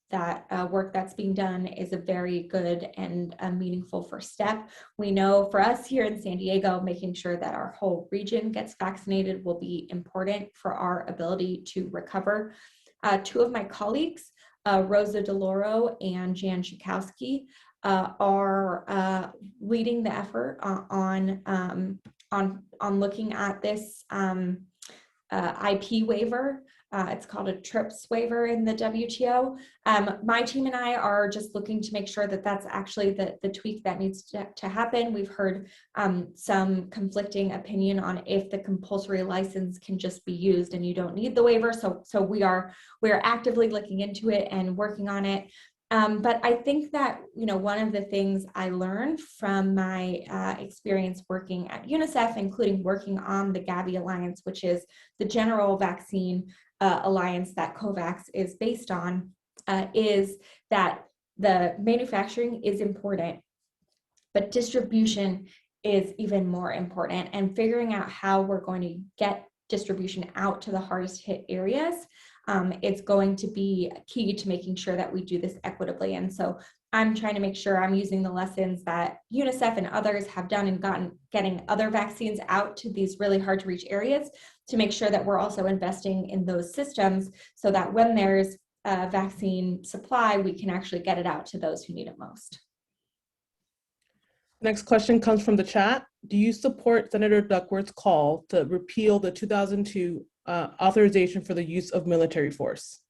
that work that's being done is a very good and a meaningful first step. We know for us here in San Diego, making sure that our whole region gets vaccinated will be important for our ability to recover. Two of my colleagues, Rosa DeLauro and Jan Schakowsky, are leading the effort on looking at this IP waiver. It's called a TRIPS waiver in the WTO. My team and I are just looking to make sure that that's actually the tweak that needs to happen. We've heard some conflicting opinion on if the compulsory license can just be used and you don't need the waiver. So we are actively looking into it and working on it. But I think that, one of the things I learned from my experience working at UNICEF, including working on the Gavi Alliance, which is the general vaccine alliance that COVAX is based on, is that the manufacturing is important, but distribution is even more important, and figuring out how we're going to get distribution out to the hardest hit areas. It's going to be key to making sure that we do this equitably. And so I'm trying to make sure I'm using the lessons that UNICEF and others have done and getting other vaccines out to these really hard to reach areas, to make sure that we're also investing in those systems so that when there's a vaccine supply, we can actually get it out to those who need it most. Next question comes from the chat. Do you support Senator Duckworth's call to repeal the 2002 authorization for the use of military force?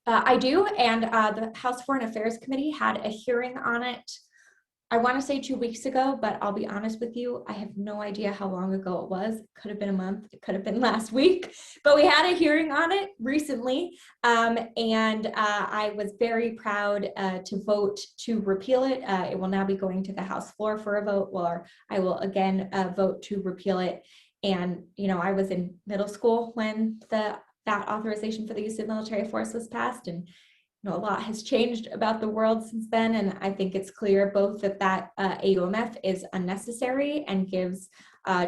I do, and the House Foreign Affairs Committee had a hearing on it, I want to say 2 weeks ago, but I'll be honest with you, I have no idea how long ago it was. It could have been a month, it could have been last week, but we had a hearing on it recently, and I was very proud to vote to repeal it. It will now be going to the House floor for a vote, or I will again vote to repeal it. And, I was in middle school when that authorization for the use of military force was passed, and a lot has changed about the world since then, and I think it's clear both that AUMF is unnecessary and gives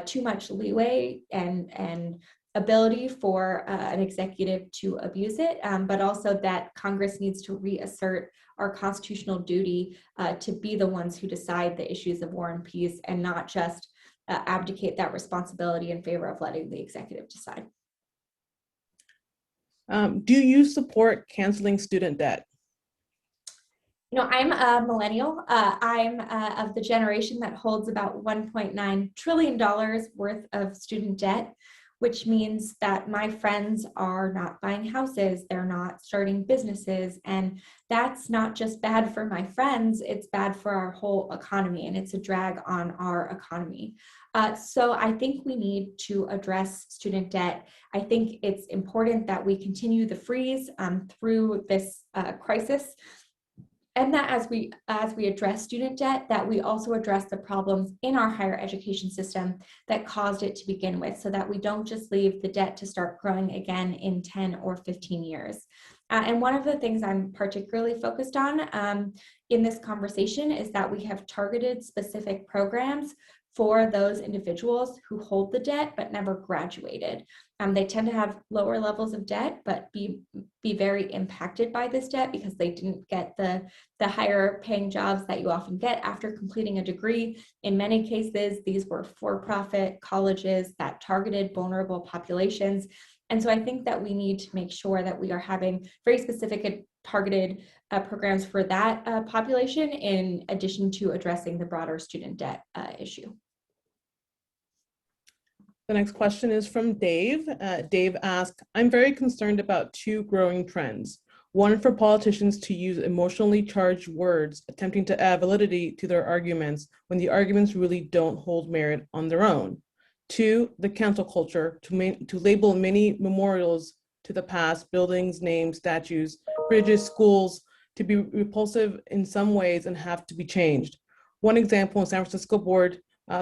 too much leeway and ability for an executive to abuse it, but also that Congress needs to reassert our constitutional duty to be the ones who decide the issues of war and peace, and not just abdicate that responsibility in favor of letting the executive decide. Do you support canceling student debt? I'm a millennial. I'm of the generation that holds about $1.9 trillion worth of student debt, which means that my friends are not buying houses, they're not starting businesses, and that's not just bad for my friends, it's bad for our whole economy, and it's a drag on our economy. So I think we need to address student debt. I think it's important that we continue the freeze through this crisis, and that as we address student debt, that we also address the problems in our higher education system that caused it to begin with, so that we don't just leave the debt to start growing again in 10 or 15 years. And one of the things I'm particularly focused on in this conversation is that we have targeted specific programs for those individuals who hold the debt but never graduated. They tend to have lower levels of debt, but be very impacted by this debt because they didn't get the higher paying jobs that you often get after completing a degree. In many cases, these were for-profit colleges that targeted vulnerable populations. And so I think that we need to make sure that we are having very specific and targeted programs for that population, in addition to addressing the broader student debt issue. The next question is from Dave. Dave asked, I'm very concerned about two growing trends. One, for politicians to use emotionally charged words, attempting to add validity to their arguments when the arguments really don't hold merit on their own. Two, the cancel culture to label many memorials to the past, buildings, names, statues, bridges, schools, to be repulsive in some ways and have to be changed. One example in San Francisco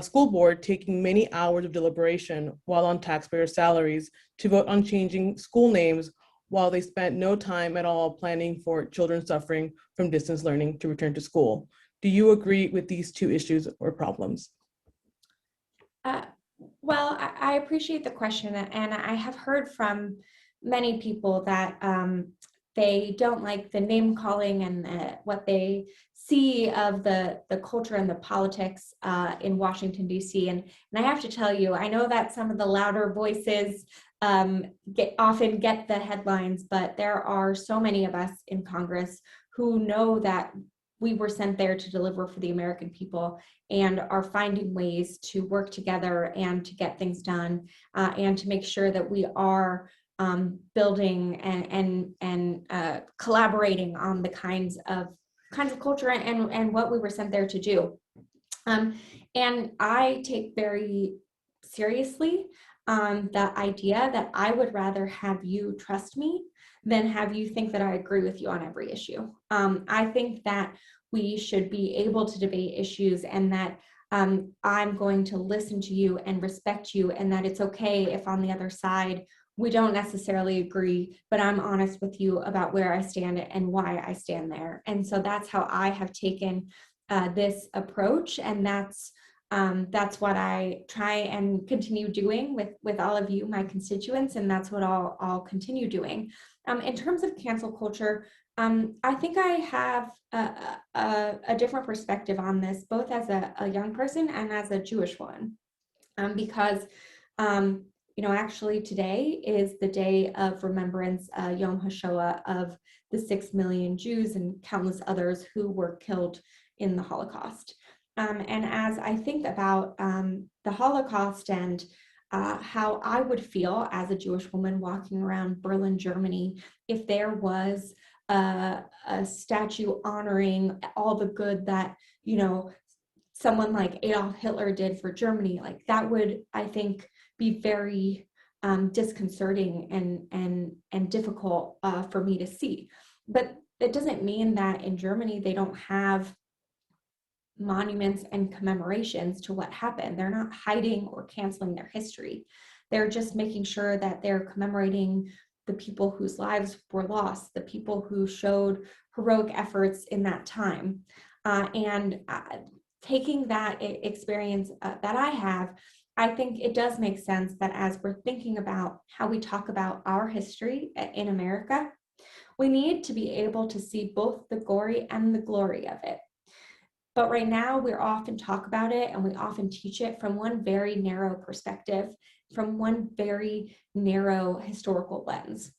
school board taking many hours of deliberation while on taxpayer salaries to vote on changing school names while they spent no time at all planning for children suffering from distance learning to return to school. Do you agree with these two issues or problems? Well, I appreciate the question, and I have heard from many people that they don't like the name calling and what they see of the culture and the politics in Washington, D.C. And I have to tell you, I know that some of the louder voices often get the headlines, but there are so many of us in Congress who know that we were sent there to deliver for the American people and are finding ways to work together and to get things done and to make sure that we are building and collaborating on the kinds of culture and what we were sent there to do. And I take very seriously the idea that I would rather have you trust me than have you think that I agree with you on every issue. I think that we should be able to debate issues and that I'm going to listen to you and respect you, and that it's okay if on the other side we don't necessarily agree, but I'm honest with you about where I stand and why I stand there. And so that's how I have taken this approach, and that's what I try and continue doing with all of you, my constituents, and that's what I'll continue doing. In terms of cancel culture, I think I have a different perspective on this, both as a young person and as a Jewish woman, because actually today is the day of remembrance, Yom HaShoah, of the 6 million Jews and countless others who were killed in the Holocaust. And as I think about the Holocaust and how I would feel as a Jewish woman walking around Berlin, Germany, if there was a statue honoring all the good that, someone like Adolf Hitler did for Germany, like that would, I think, be very disconcerting and difficult for me to see. But it doesn't mean that in Germany they don't have monuments and commemorations to what happened. They're not hiding or canceling their history. They're just making sure that they're commemorating the people whose lives were lost, the people who showed heroic efforts in that time. Taking that experience that I have, I think it does make sense that as we're thinking about how we talk about our history in America, we need to be able to see both the gory and the glory of it. But right now, we often talk about it and we often teach it from one very narrow perspective, from one very narrow historical lens.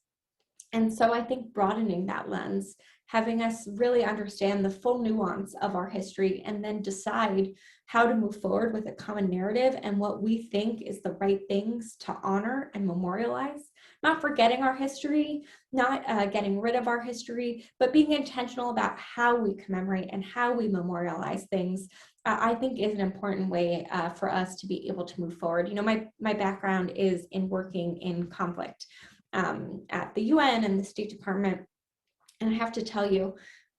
And so I think broadening that lens, having us really understand the full nuance of our history and then decide how to move forward with a common narrative and what we think is the right things to honor and memorialize, not forgetting our history, not getting rid of our history, but being intentional about how we commemorate and how we memorialize things, I think is an important way for us to be able to move forward. My background is in working in conflict at the UN and the State Department. And I have to tell you,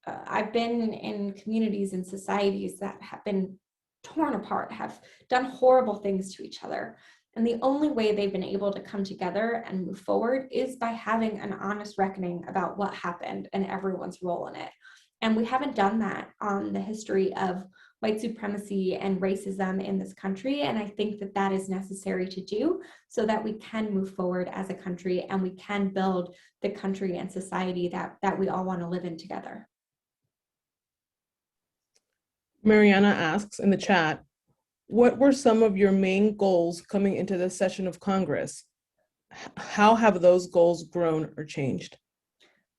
I've been in communities and societies that have been torn apart, have done horrible things to each other. And the only way they've been able to come together and move forward is by having an honest reckoning about what happened and everyone's role in it. And we haven't done that on the history of white supremacy and racism in this country. And I think that that is necessary to do so that we can move forward as a country and we can build the country and society that we all want to live in together. Mariana asks in the chat, what were some of your main goals coming into this session of Congress? How have those goals grown or changed?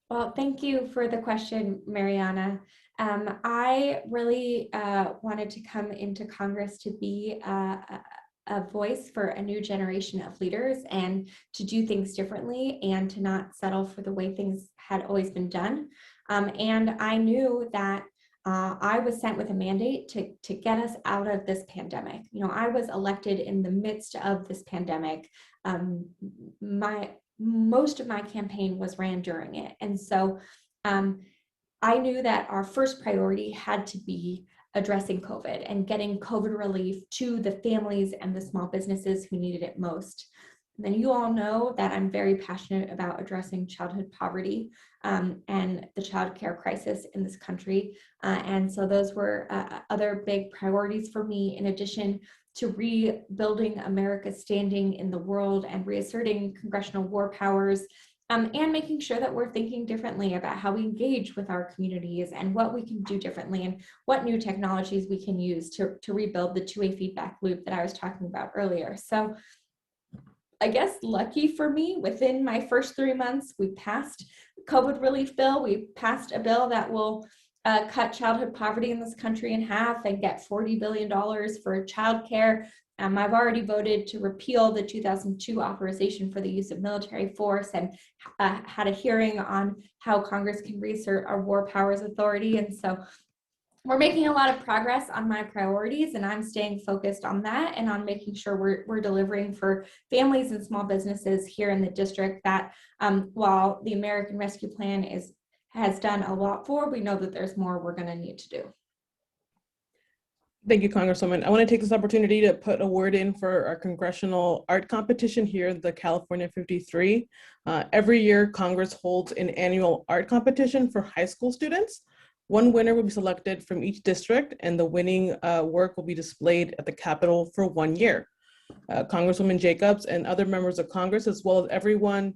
Well, thank you for the question, Mariana. I really wanted to come into Congress to be a voice for a new generation of leaders and to do things differently and to not settle for the way things had always been done. And I knew that I was sent with a mandate to get us out of this pandemic. I was elected in the midst of this pandemic. most of my campaign was ran during it. And so I knew that our first priority had to be addressing COVID and getting COVID relief to the families and the small businesses who needed it most. And then you all know that I'm very passionate about addressing childhood poverty and the child care crisis in this country. And so those were other big priorities for me, in addition to rebuilding America's standing in the world and reasserting congressional war powers, and making sure that we're thinking differently about how we engage with our communities and what we can do differently and what new technologies we can use to rebuild the two-way feedback loop that I was talking about earlier. So I guess lucky for me, within my first 3 months, we passed the COVID relief bill. We passed a bill that will cut childhood poverty in this country in half and get $40 billion for childcare. I've already voted to repeal the 2002 authorization for the use of military force, and had a hearing on how Congress can reassert our war powers authority. And so we're making a lot of progress on my priorities, and I'm staying focused on that and on making sure we're delivering for families and small businesses here in the district that while the American Rescue Plan has done a lot for, we know that there's more we're going to need to do. Thank you, Congresswoman. I want to take this opportunity to put a word in for our congressional art competition here in the California 53. Every year, Congress holds an annual art competition for high school students. One winner will be selected from each district, and the winning work will be displayed at the Capitol for 1 year. Congresswoman Jacobs and other members of Congress, as well as everyone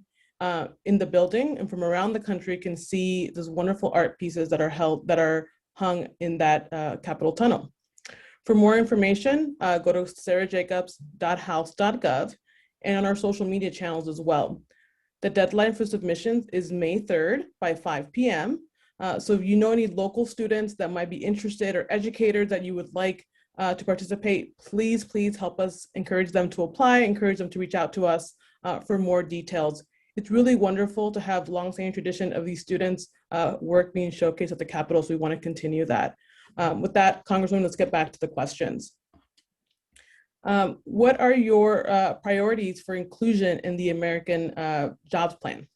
in the building and from around the country, can see these wonderful art pieces that are hung in that Capitol tunnel. For more information, go to sarajacobs.house.gov and on our social media channels as well. The deadline for submissions is May 3rd by 5 p.m. So if you know any local students that might be interested or educators that you would like to participate, please help us encourage them to apply, encourage them to reach out to us for more details. It's really wonderful to have long-standing tradition of these students' work being showcased at the Capitol, so we want to continue that. With that, Congresswoman, let's get back to the questions. What are your priorities for inclusion in the American Jobs Plan?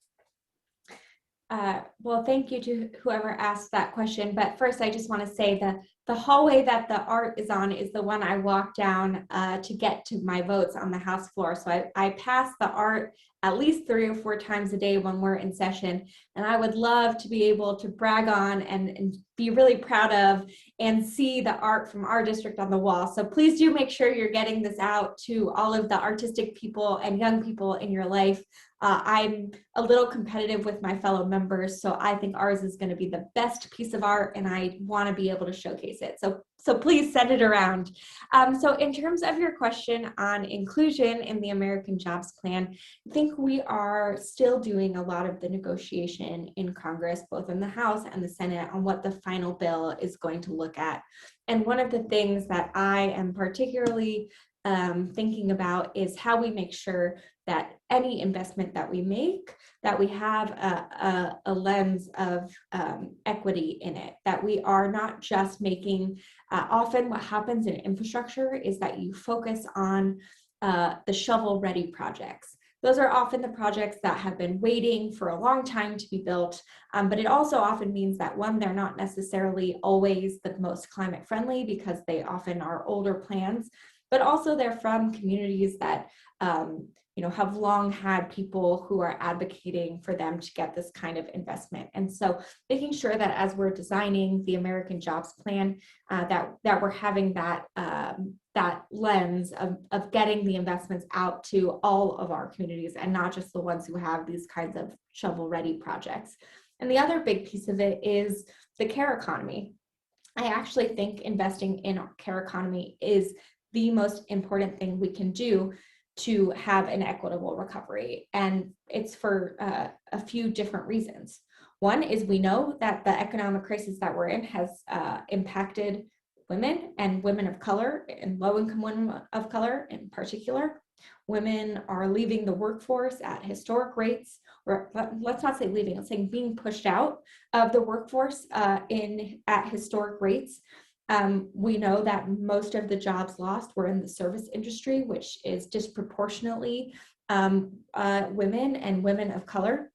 Well, thank you to whoever asked that question. But first, I just want to say that the hallway that the art is on is the one I walk down to get to my votes on the House floor. So I pass the art at least 3 or 4 times a day when we're in session. And I would love to be able to brag on and be really proud of and see the art from our district on the wall. So please do make sure you're getting this out to all of the artistic people and young people in your life. I'm a little competitive with my fellow members, so I think ours is going to be the best piece of art, and I want to be able to showcase it. So please send it around. So in terms of your question on inclusion in the American Jobs Plan, I think we are still doing a lot of the negotiation in Congress, both in the House and the Senate, on what the final bill is going to look at. And one of the things that I am particularly thinking about is how we make sure that any investment that we make, that we have a lens of equity in it, that we are not just making, often what happens in infrastructure is that you focus on the shovel-ready projects. Those are often the projects that have been waiting for a long time to be built, but it also often means that, one, they're not necessarily always the most climate friendly because they often are older plans, but also they're from communities that have long had people who are advocating for them to get this kind of investment. And so making sure that as we're designing the American Jobs Plan, that we're having that lens of getting the investments out to all of our communities and not just the ones who have these kinds of shovel-ready projects. And the other big piece of it is the care economy. I actually think investing in our care economy is the most important thing we can do to have an equitable recovery. And it's for a few different reasons. One is we know that the economic crisis that we're in has impacted women and women of color and low-income women of color in particular. Women are leaving the workforce at historic rates, or let's not say leaving, I'm saying being pushed out of the workforce at historic rates. We know that most of the jobs lost were in the service industry, which is disproportionately women and women of color.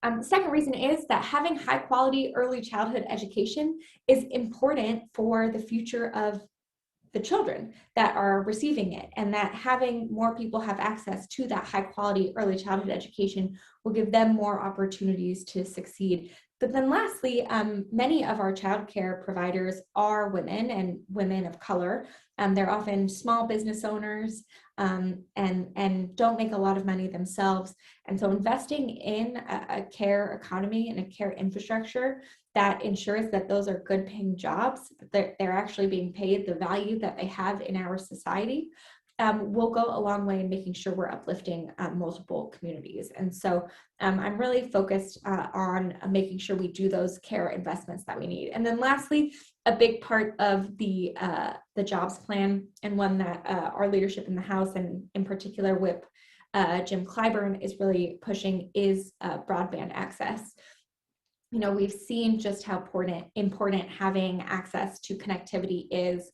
The second reason is that having high quality early childhood education is important for the future of the children that are receiving it, and that having more people have access to that high quality early childhood education will give them more opportunities to succeed. But then lastly, many of our childcare providers are women and women of color. They're often small business owners and don't make a lot of money themselves. And so investing in a care economy and a care infrastructure that ensures that those are good paying jobs, that they're actually being paid the value that they have in our society, will go a long way in making sure we're uplifting multiple communities. And so I'm really focused on making sure we do those care investments that we need. And then lastly, a big part of the jobs plan, and one that our leadership in the House, and in particular Whip Jim Clyburn, is really pushing, is broadband access. You know, we've seen just how important having access to connectivity is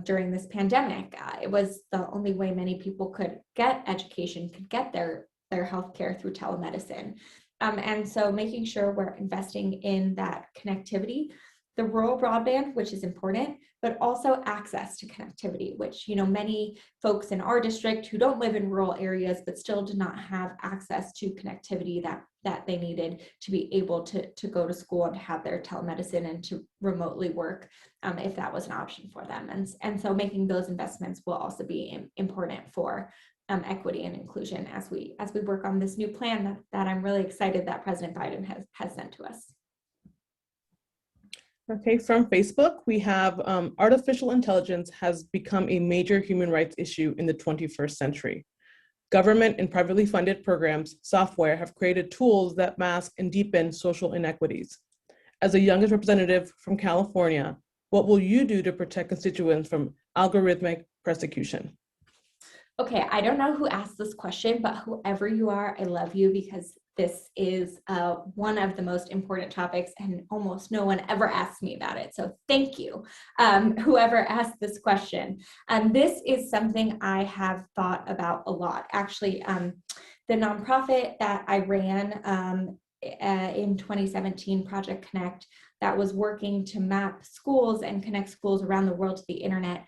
during this pandemic. It was the only way many people could get education, could get their healthcare through telemedicine. And so making sure we're investing in that connectivity, the rural broadband, which is important, but also access to connectivity, which, you know, many folks in our district who don't live in rural areas but still did not have access to connectivity that they needed to be able to go to school and to have their telemedicine and to remotely work if that was an option for them. And so making those investments will also be important for equity and inclusion as we work on this new plan that I'm really excited that President Biden has sent to us. Okay, from Facebook, we have artificial intelligence has become a major human rights issue in the 21st century. Government and privately funded programs, software, have created tools that mask and deepen social inequities. As the youngest representative from California, what will you do to protect constituents from algorithmic persecution? Okay, I don't know who asked this question, but whoever you are, I love you, because this is one of the most important topics and almost no one ever asks me about it. So thank you, whoever asked this question. This is something I have thought about a lot. Actually, the nonprofit that I ran in 2017, Project Connect, that was working to map schools and connect schools around the world to the internet.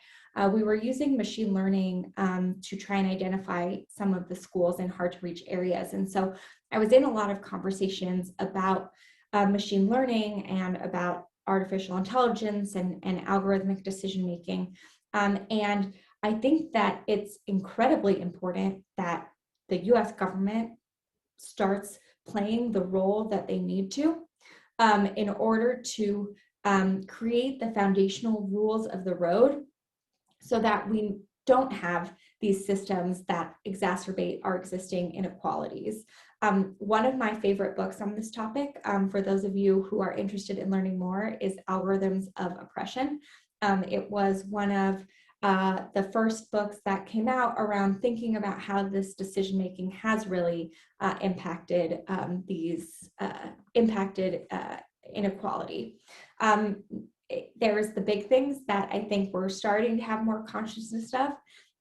We were using machine learning to try and identify some of the schools in hard to reach areas. And so I was in a lot of conversations about machine learning and about artificial intelligence and algorithmic decision making. And I think that it's incredibly important that the US government starts playing the role that they need to in order to create the foundational rules of the road, so that we don't have these systems that exacerbate our existing inequalities. One of my favorite books on this topic, for those of you who are interested in learning more, is Algorithms of Oppression. It was one of the first books that came out around thinking about how this decision-making has really impacted inequality. There's the big things that I think we're starting to have more consciousness of.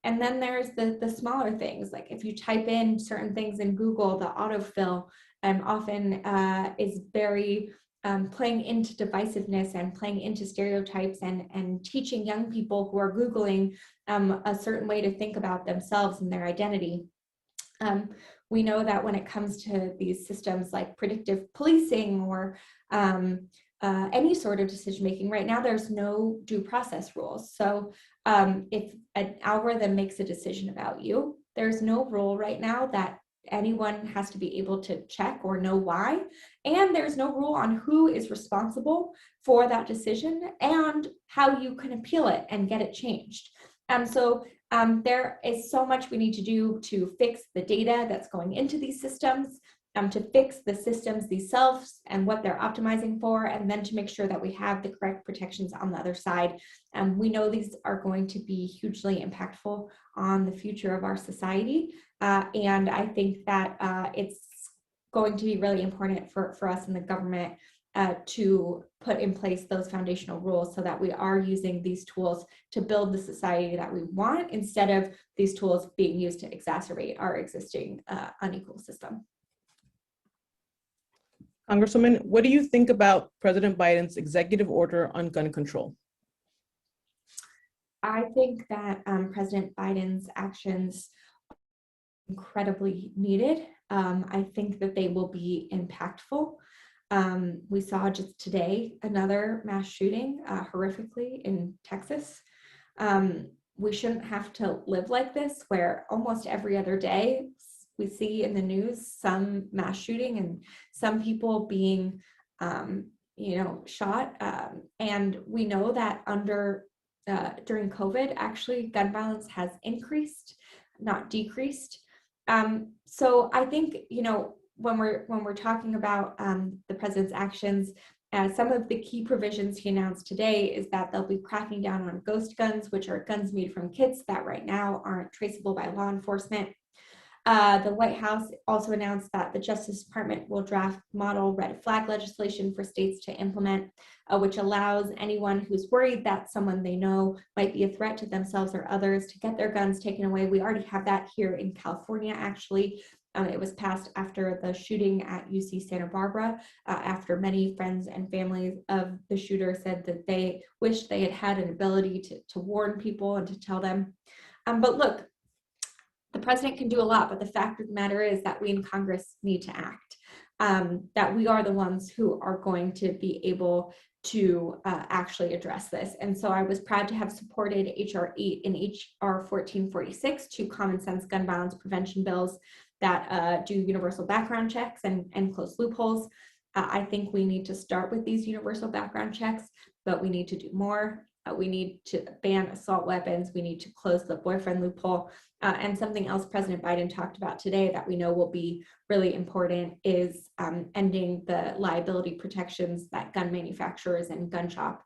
And then there's the smaller things, like if you type in certain things in Google, the autofill often is very playing into divisiveness and playing into stereotypes and teaching young people who are Googling a certain way to think about themselves and their identity. We know that when it comes to these systems like predictive policing or any sort of decision making, right now there's no due process rules. So if an algorithm makes a decision about you, there's no rule right now that anyone has to be able to check or know why. And there's no rule on who is responsible for that decision and how you can appeal it and get it changed. So there is so much we need to do to fix the data that's going into these systems, to fix the systems themselves and what they're optimizing for, and then to make sure that we have the correct protections on the other side. We know these are going to be hugely impactful on the future of our society. And I think that it's going to be really important for us in the government to put in place those foundational rules so that we are using these tools to build the society that we want instead of these tools being used to exacerbate our existing unequal system. Congresswoman, what do you think about President Biden's executive order on gun control? I think that President Biden's actions are incredibly needed. I think that they will be impactful. We saw just today another mass shooting horrifically in Texas. We shouldn't have to live like this, where almost every other day we see in the news some mass shooting and some people being, shot. And we know that during COVID, actually, gun violence has increased, not decreased. So I think, when we're talking about the president's actions, some of the key provisions he announced today is that they'll be cracking down on ghost guns, which are guns made from kits that right now aren't traceable by law enforcement. The White House also announced that the Justice Department will draft model red flag legislation for states to implement, which allows anyone who's worried that someone they know might be a threat to themselves or others to get their guns taken away. We already have that here in California, actually. It was passed after the shooting at UC Santa Barbara, after many friends and families of the shooter said that they wish they had had an ability to warn people and to tell them. But look, the president can do a lot, but the fact of the matter is that we in Congress need to act, that we are the ones who are going to be able to actually address this. And so I was proud to have supported HR 8 and HR 1446, two common sense gun violence prevention bills that do universal background checks and close loopholes. I think we need to start with these universal background checks, but we need to do more. We need to ban assault weapons. We need to close the boyfriend loophole. And something else President Biden talked about today that we know will be really important is ending the liability protections that gun manufacturers and gun shop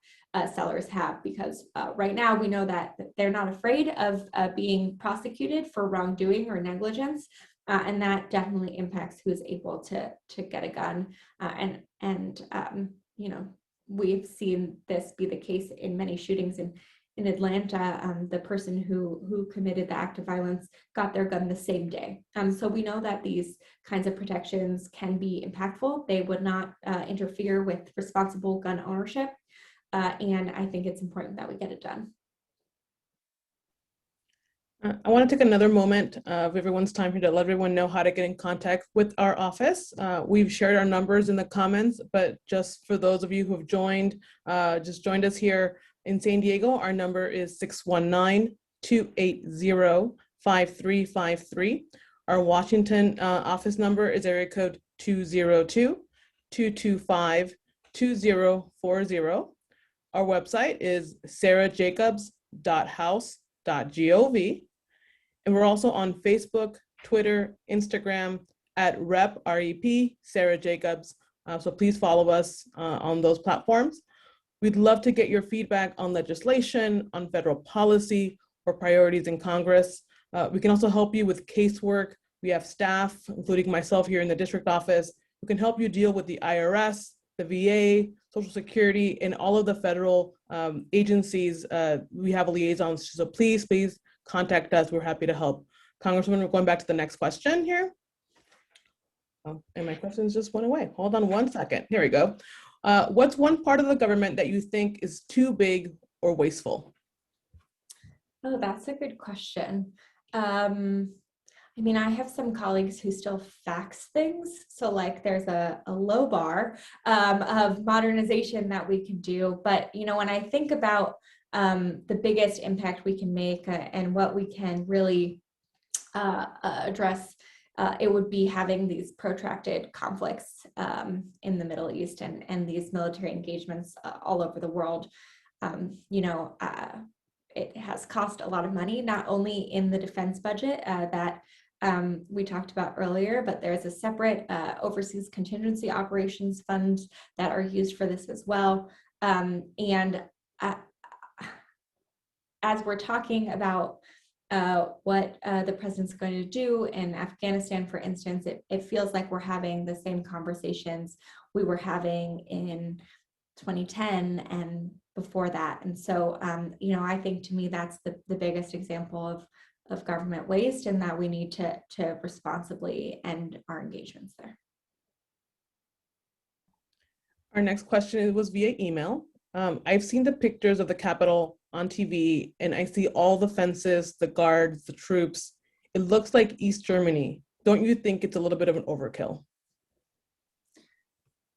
sellers have, because right now we know that they're not afraid of being prosecuted for wrongdoing or negligence. And that definitely impacts who is able to get a gun. We've seen this be the case in many shootings in Atlanta. The person who committed the act of violence got their gun the same day. So we know that these kinds of protections can be impactful. They would not interfere with responsible gun ownership. And I think it's important that we get it done. I want to take another moment of everyone's time here to let everyone know how to get in contact with our office. We've shared our numbers in the comments, but just for those of you who have just joined us here in San Diego, our number is 619-280-5353. Our Washington office number is area code 202-225-2040. Our website is sarajacobs.house.gov. And we're also on Facebook, Twitter, Instagram at REP Sara Jacobs. So please follow us on those platforms. We'd love to get your feedback on legislation, on federal policy, or priorities in Congress. We can also help you with casework. We have staff, including myself here in the district office, who can help you deal with the IRS, the VA, Social Security, and all of the federal agencies. We have liaisons, so please contact us. We're happy to help. Congresswoman, we're going back to the next question here. Oh, and my questions just went away. Hold on one second. Here we go. What's one part of the government that you think is too big or wasteful? Oh, that's a good question. I have some colleagues who still fax things. So like there's a low bar of modernization that we can do. But, when I think about the biggest impact we can make and what we can really address, it would be having these protracted conflicts in the Middle East and these military engagements all over the world. It has cost a lot of money, not only in the defense budget that we talked about earlier, but there's a separate overseas contingency operations fund that are used for this as well. As we're talking about what the president's going to do in Afghanistan, for instance, it feels like we're having the same conversations we were having in 2010 and before that. And so, you know, I think to me, that's the biggest example of government waste, and that we need to responsibly end our engagements there. Our next question was via email. I've seen the pictures of the Capitol on TV, and I see all the fences, the guards, the troops. It looks like East Germany. Don't you think it's a little bit of an overkill?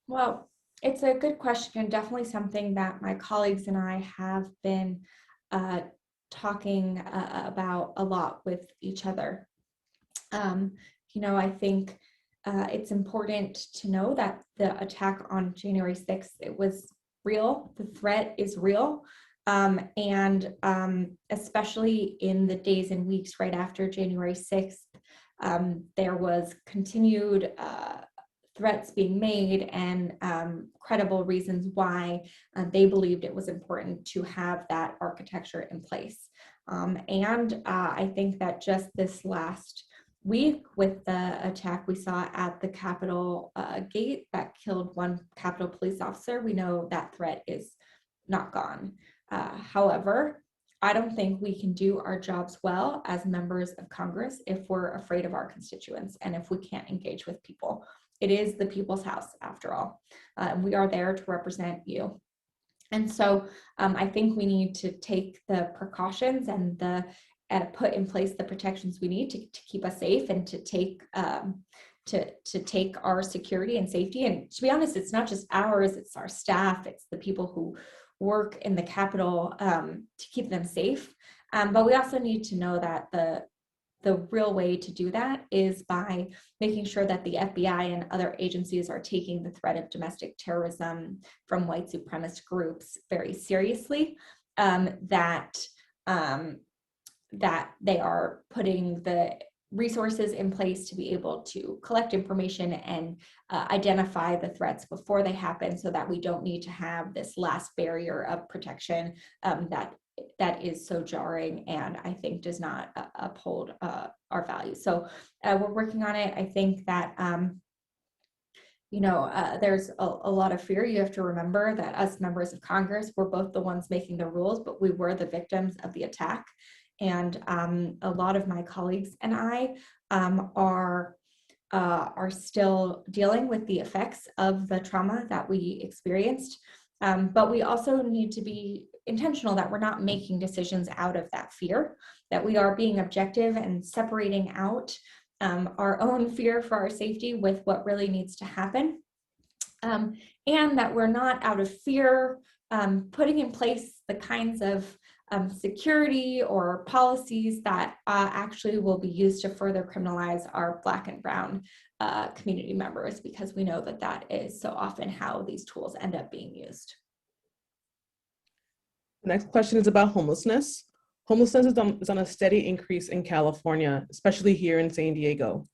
Well, it's a good question, and definitely something that my colleagues and I have been talking about a lot with each other. You know, I think it's important to know that the attack on January 6th, it was real. The threat is real. And especially in the days and weeks right after January 6th, there was continued threats being made and credible reasons why they believed it was important to have that architecture in place. And I think that just this last week with the attack we saw at the Capitol gate that killed one Capitol police officer, we know that threat is not gone. However, I don't think we can do our jobs well as members of Congress if we're afraid of our constituents and if we can't engage with people. It is the people's house, after all. We are there to represent you. And so I think we need to take the precautions and put in place the protections we need to keep us safe and to take our security and safety. And to be honest, it's not just ours, it's our staff, it's the people who work in the Capitol to keep them safe. But we also need to know that the real way to do that is by making sure that the FBI and other agencies are taking the threat of domestic terrorism from white supremacist groups very seriously, that they are putting the resources in place to be able to collect information and identify the threats before they happen, so that we don't need to have this last barrier of protection that is so jarring and I think does not uphold our values. So we're working on it. I think that you know, there's a lot of fear. You have to remember that us members of Congress, we're both the ones making the rules, but we were the victims of the attack. And a lot of my colleagues and I are still dealing with the effects of the trauma that we experienced. But we also need to be intentional that we're not making decisions out of that fear, that we are being objective and separating out our own fear for our safety with what really needs to happen. And that we're not out of fear putting in place the kinds of security or policies that actually will be used to further criminalize our Black and Brown community members, because we know that that is so often how these tools end up being used. The next question is about homelessness. Homelessness is on a steady increase in California, especially here in San Diego.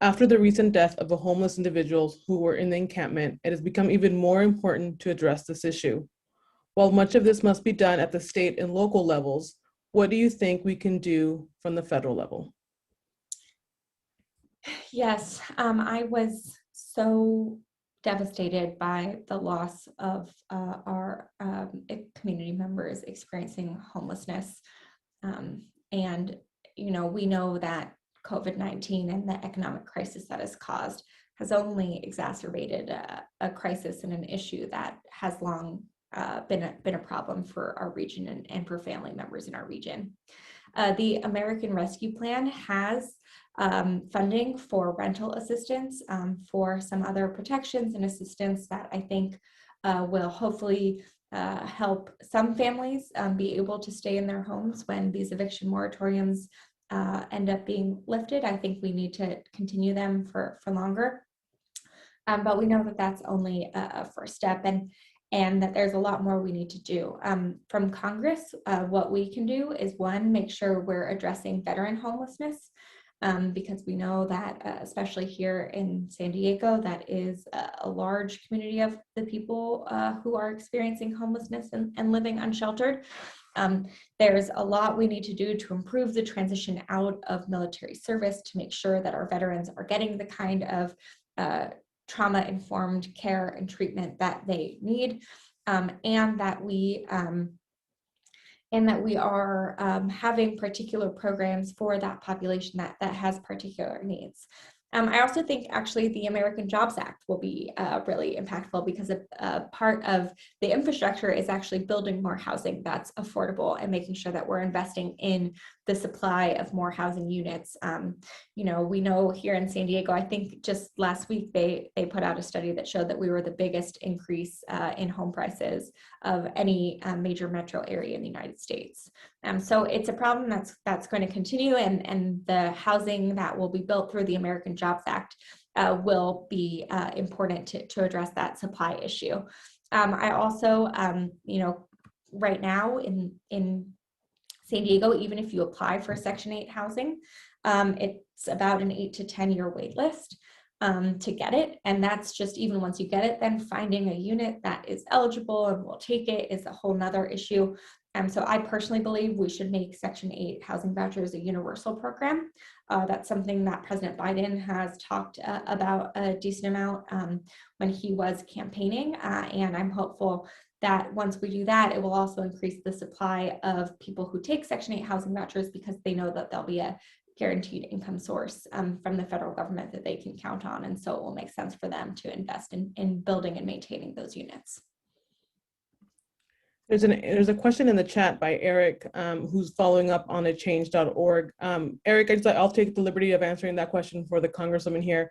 After the recent death of the homeless individuals who were in the encampment, it has become even more important to address this issue. While much of this must be done at the state and local levels, what do you think we can do from the federal level? Yes, I was so devastated by the loss of our community members experiencing homelessness. And, you know, we know that COVID-19 and the economic crisis that has caused has only exacerbated a crisis and an issue that has long been a problem for our region and for family members in our region. The American Rescue Plan has funding for rental assistance, for some other protections and assistance that I think will hopefully help some families be able to stay in their homes when these eviction moratoriums end up being lifted. I think we need to continue them for longer. But we know that that's only a first step, and that there's a lot more we need to do. From Congress, what we can do is, one, make sure we're addressing veteran homelessness, because we know that, especially here in San Diego, that is a large community of the people who are experiencing homelessness and living unsheltered. There's a lot we need to do to improve the transition out of military service, to make sure that our veterans are getting the kind of trauma-informed care and treatment that they need, and that we are having particular programs for that population that has particular needs. I also think actually the American Jobs Act will be really impactful, because a part of the infrastructure is actually building more housing that's affordable and making sure that we're investing in the supply of more housing units. You know, we know here in San Diego, I think just last week they put out a study that showed that we were the biggest increase in home prices of any major metro area in the United States. So it's a problem that's going to continue, and the housing that will be built through the American Jobs Act will be important to address that supply issue. I also, you know, right now in San Diego, even if you apply for Section 8 housing, it's about an 8 to 10 year wait list to get it. And that's just even once you get it, then finding a unit that is eligible and will take it is a whole nother issue. So I personally believe we should make Section 8 housing vouchers a universal program. That's something that President Biden has talked about a decent amount when he was campaigning. And I'm hopeful that once we do that, it will also increase the supply of people who take Section 8 housing vouchers, because they know that there'll be a guaranteed income source from the federal government that they can count on. And so it will make sense for them to invest in building and maintaining those units. There's a question in the chat by Eric, who's following up on a change.org. Eric, I'll take the liberty of answering that question for the Congresswoman here.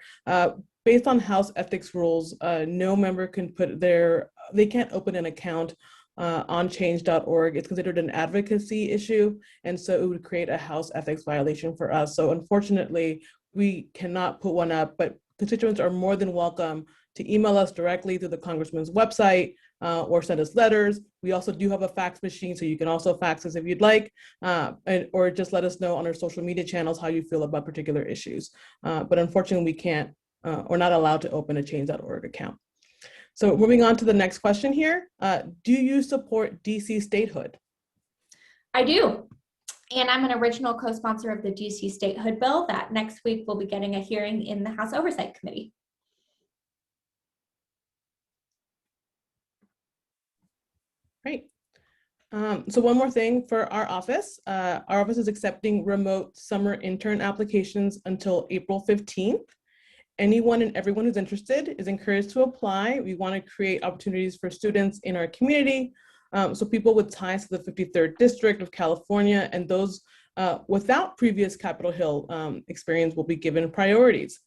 Based on House ethics rules, no member can they can't open an account on change.org. It's considered an advocacy issue, and so it would create a House ethics violation for us. So unfortunately, we cannot put one up, but constituents are more than welcome to email us directly through the Congressman's website or send us letters. We also do have a fax machine, so you can also fax us if you'd like, or just let us know on our social media channels how you feel about particular issues. But unfortunately, we can't or not allowed to open a change.org account. So moving on to the next question here. Do you support DC statehood? I do. And I'm an original co-sponsor of the DC statehood bill that next week will be getting a hearing in the House Oversight Committee. Great. So one more thing for our office is accepting remote summer intern applications until April 15th. Anyone and everyone who's interested is encouraged to apply. We want to create opportunities for students in our community. So people with ties to the 53rd District of California and those without previous Capitol Hill experience will be given priorities.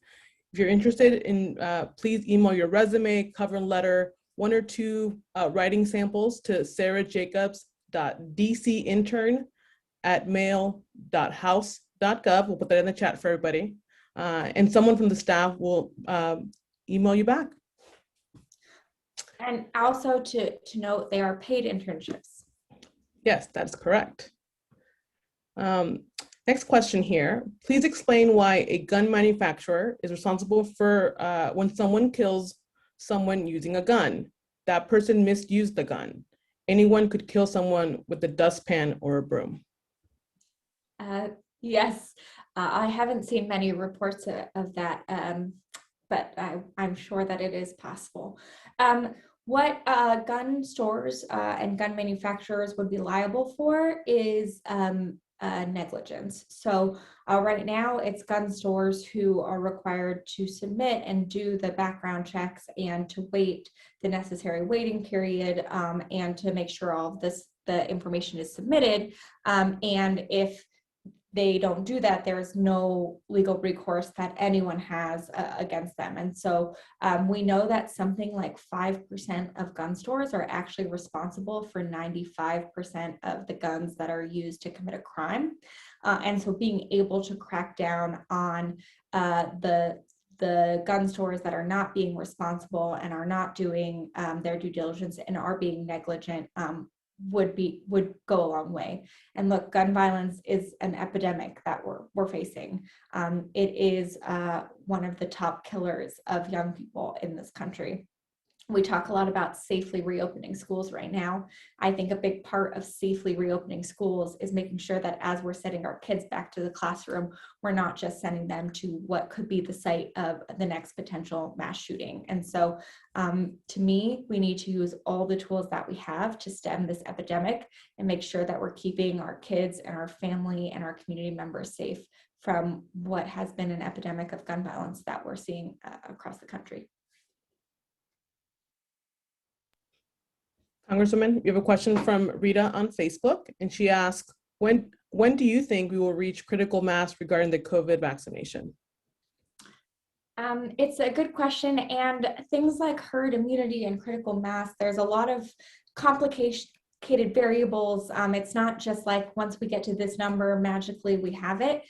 If you're interested in, please email your resume, cover letter, 1 or 2 writing samples to sarajacobs.dcintern@mail.house.gov. We'll put that in the chat for everybody. And someone from the staff will email you back. And also to note, they are paid internships. Yes, that's correct. Next question here. Please explain why a gun manufacturer is responsible for when someone kills someone using a gun. That person misused the gun. Anyone could kill someone with a dustpan or a broom. Yes, I haven't seen many reports of that, but I'm sure that it is possible. What gun stores and gun manufacturers would be liable for is negligence. So right now it's gun stores who are required to submit and do the background checks and to wait the necessary waiting period and to make sure all of the information is submitted. And if they don't do that, there is no legal recourse that anyone has against them. And so we know that something like 5% of gun stores are actually responsible for 95% of the guns that are used to commit a crime. And so being able to crack down on the gun stores that are not being responsible and are not doing their due diligence and are being negligent would go a long way. And look, gun violence is an epidemic that we're facing. It is one of the top killers of young people in this country. We talk a lot about safely reopening schools right now. I think a big part of safely reopening schools is making sure that as we're sending our kids back to the classroom, we're not just sending them to what could be the site of the next potential mass shooting. And so to me, we need to use all the tools that we have to stem this epidemic and make sure that we're keeping our kids and our family and our community members safe from what has been an epidemic of gun violence that we're seeing across the country. Congresswoman, we have a question from Rita on Facebook, and she asks, when do you think we will reach critical mass regarding the COVID vaccination? It's a good question, and things like herd immunity and critical mass, there's a lot of complicated variables. It's not just like once we get to this number, magically we have it.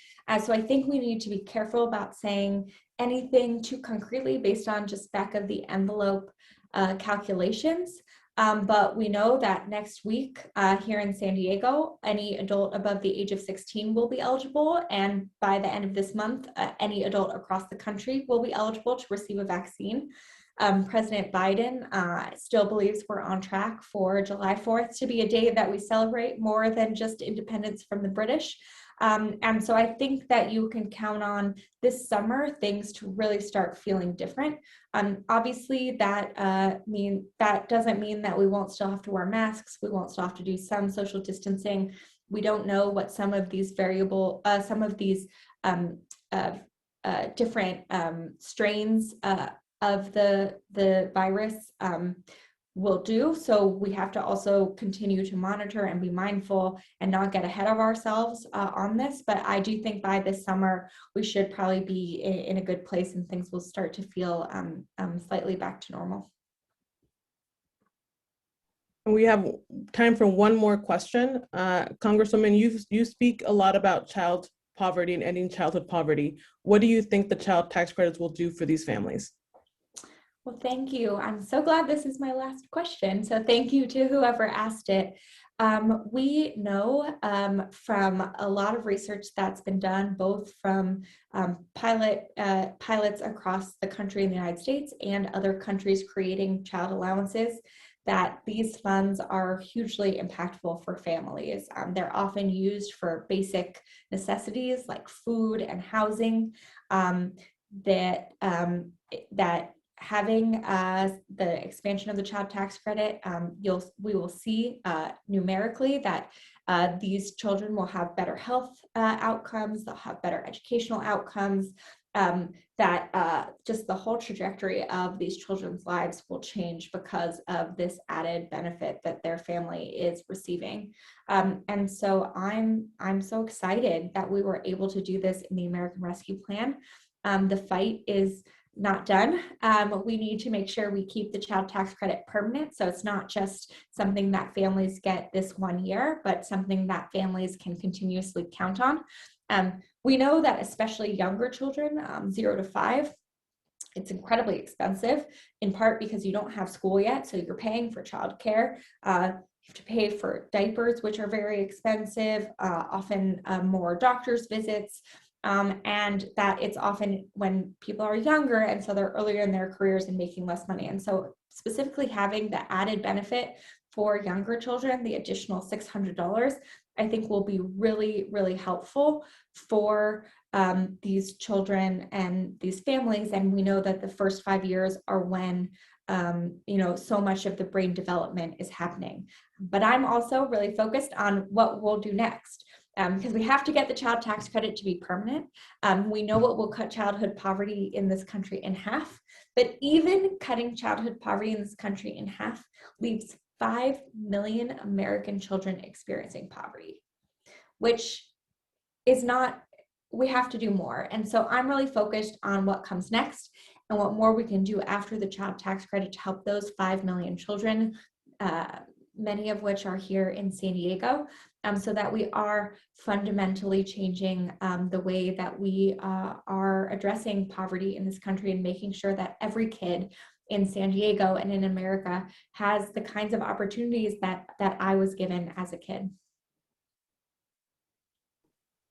So I think we need to be careful about saying anything too concretely based on just back of the envelope calculations. But we know that next week here in San Diego, any adult above the age of 16 will be eligible. And by the end of this month, any adult across the country will be eligible to receive a vaccine. President Biden still believes we're on track for July 4th to be a day that we celebrate more than just independence from the British. And so I think that you can count on this summer things to really start feeling different. Obviously, that doesn't mean that we won't still have to wear masks. We won't still have to do some social distancing. We don't know what some of these different strains of the virus will do. So we have to also continue to monitor and be mindful and not get ahead of ourselves on this. But I do think by this summer, we should probably be in a good place and things will start to feel slightly back to normal. And we have time for one more question. Congresswoman, you speak a lot about child poverty and ending childhood poverty. What do you think the child tax credits will do for these families? Well, thank you. I'm so glad this is my last question. So thank you to whoever asked it. We know from a lot of research that's been done, both from pilots across the country in the United States and other countries creating child allowances, that these funds are hugely impactful for families. They're often used for basic necessities like food and housing. That having the expansion of the child tax credit, we will see numerically that these children will have better health outcomes, they'll have better educational outcomes, that just the whole trajectory of these children's lives will change because of this added benefit that their family is receiving. And so I'm so excited that we were able to do this in the American Rescue Plan. The fight is not done. We need to make sure we keep the child tax credit permanent. So it's not just something that families get this 1 year, but something that families can continuously count on. We know that especially younger children, 0 to 5, it's incredibly expensive, in part because you don't have school yet. So you're paying for childcare. You have to pay for diapers, which are very expensive, often more doctor's visits. And that it's often when people are younger, and so they're earlier in their careers and making less money. And so specifically having the added benefit for younger children, the additional $600, I think will be really, really helpful for these children and these families. And we know that the first 5 years are when so much of the brain development is happening. But I'm also really focused on what we'll do next. Because we have to get the child tax credit to be permanent. We know what will cut childhood poverty in this country in half, but even cutting childhood poverty in this country in half leaves 5 million American children experiencing poverty, which is not, we have to do more. And so I'm really focused on what comes next and what more we can do after the child tax credit to help those 5 million children, many of which are here in San Diego, so that we are fundamentally changing the way that we are addressing poverty in this country and making sure that every kid in San Diego and in America has the kinds of opportunities that I was given as a kid.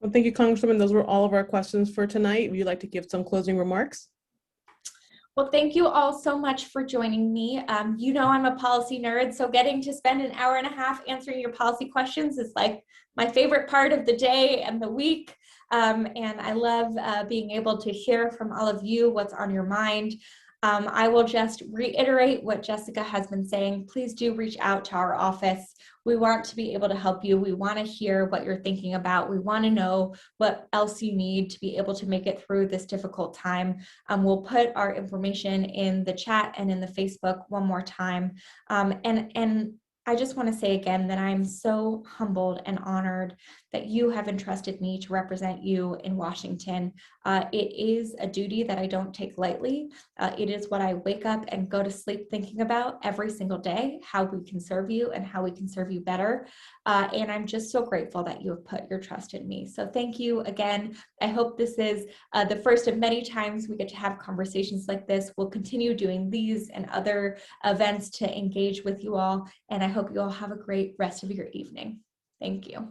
Well, thank you, Congresswoman. Those were all of our questions for tonight. Would you like to give some closing remarks? Well, thank you all so much for joining me. You know I'm a policy nerd, so getting to spend an hour and a half answering your policy questions is like my favorite part of the day and the week. And I love being able to hear from all of you what's on your mind. I will just reiterate what Jessica has been saying. Please do reach out to our office. We want to be able to help you. We want to hear what you're thinking about. We want to know what else you need to be able to make it through this difficult time. We'll put our information in the chat and in the Facebook one more time. And I just want to say again that I'm so humbled and honored that you have entrusted me to represent you in Washington. It is a duty that I don't take lightly. It is what I wake up and go to sleep thinking about every single day, how we can serve you and how we can serve you better. And I'm just so grateful that you have put your trust in me. So thank you again. I hope this is the first of many times we get to have conversations like this. We'll continue doing these and other events to engage with you all. And I hope you all have a great rest of your evening. Thank you.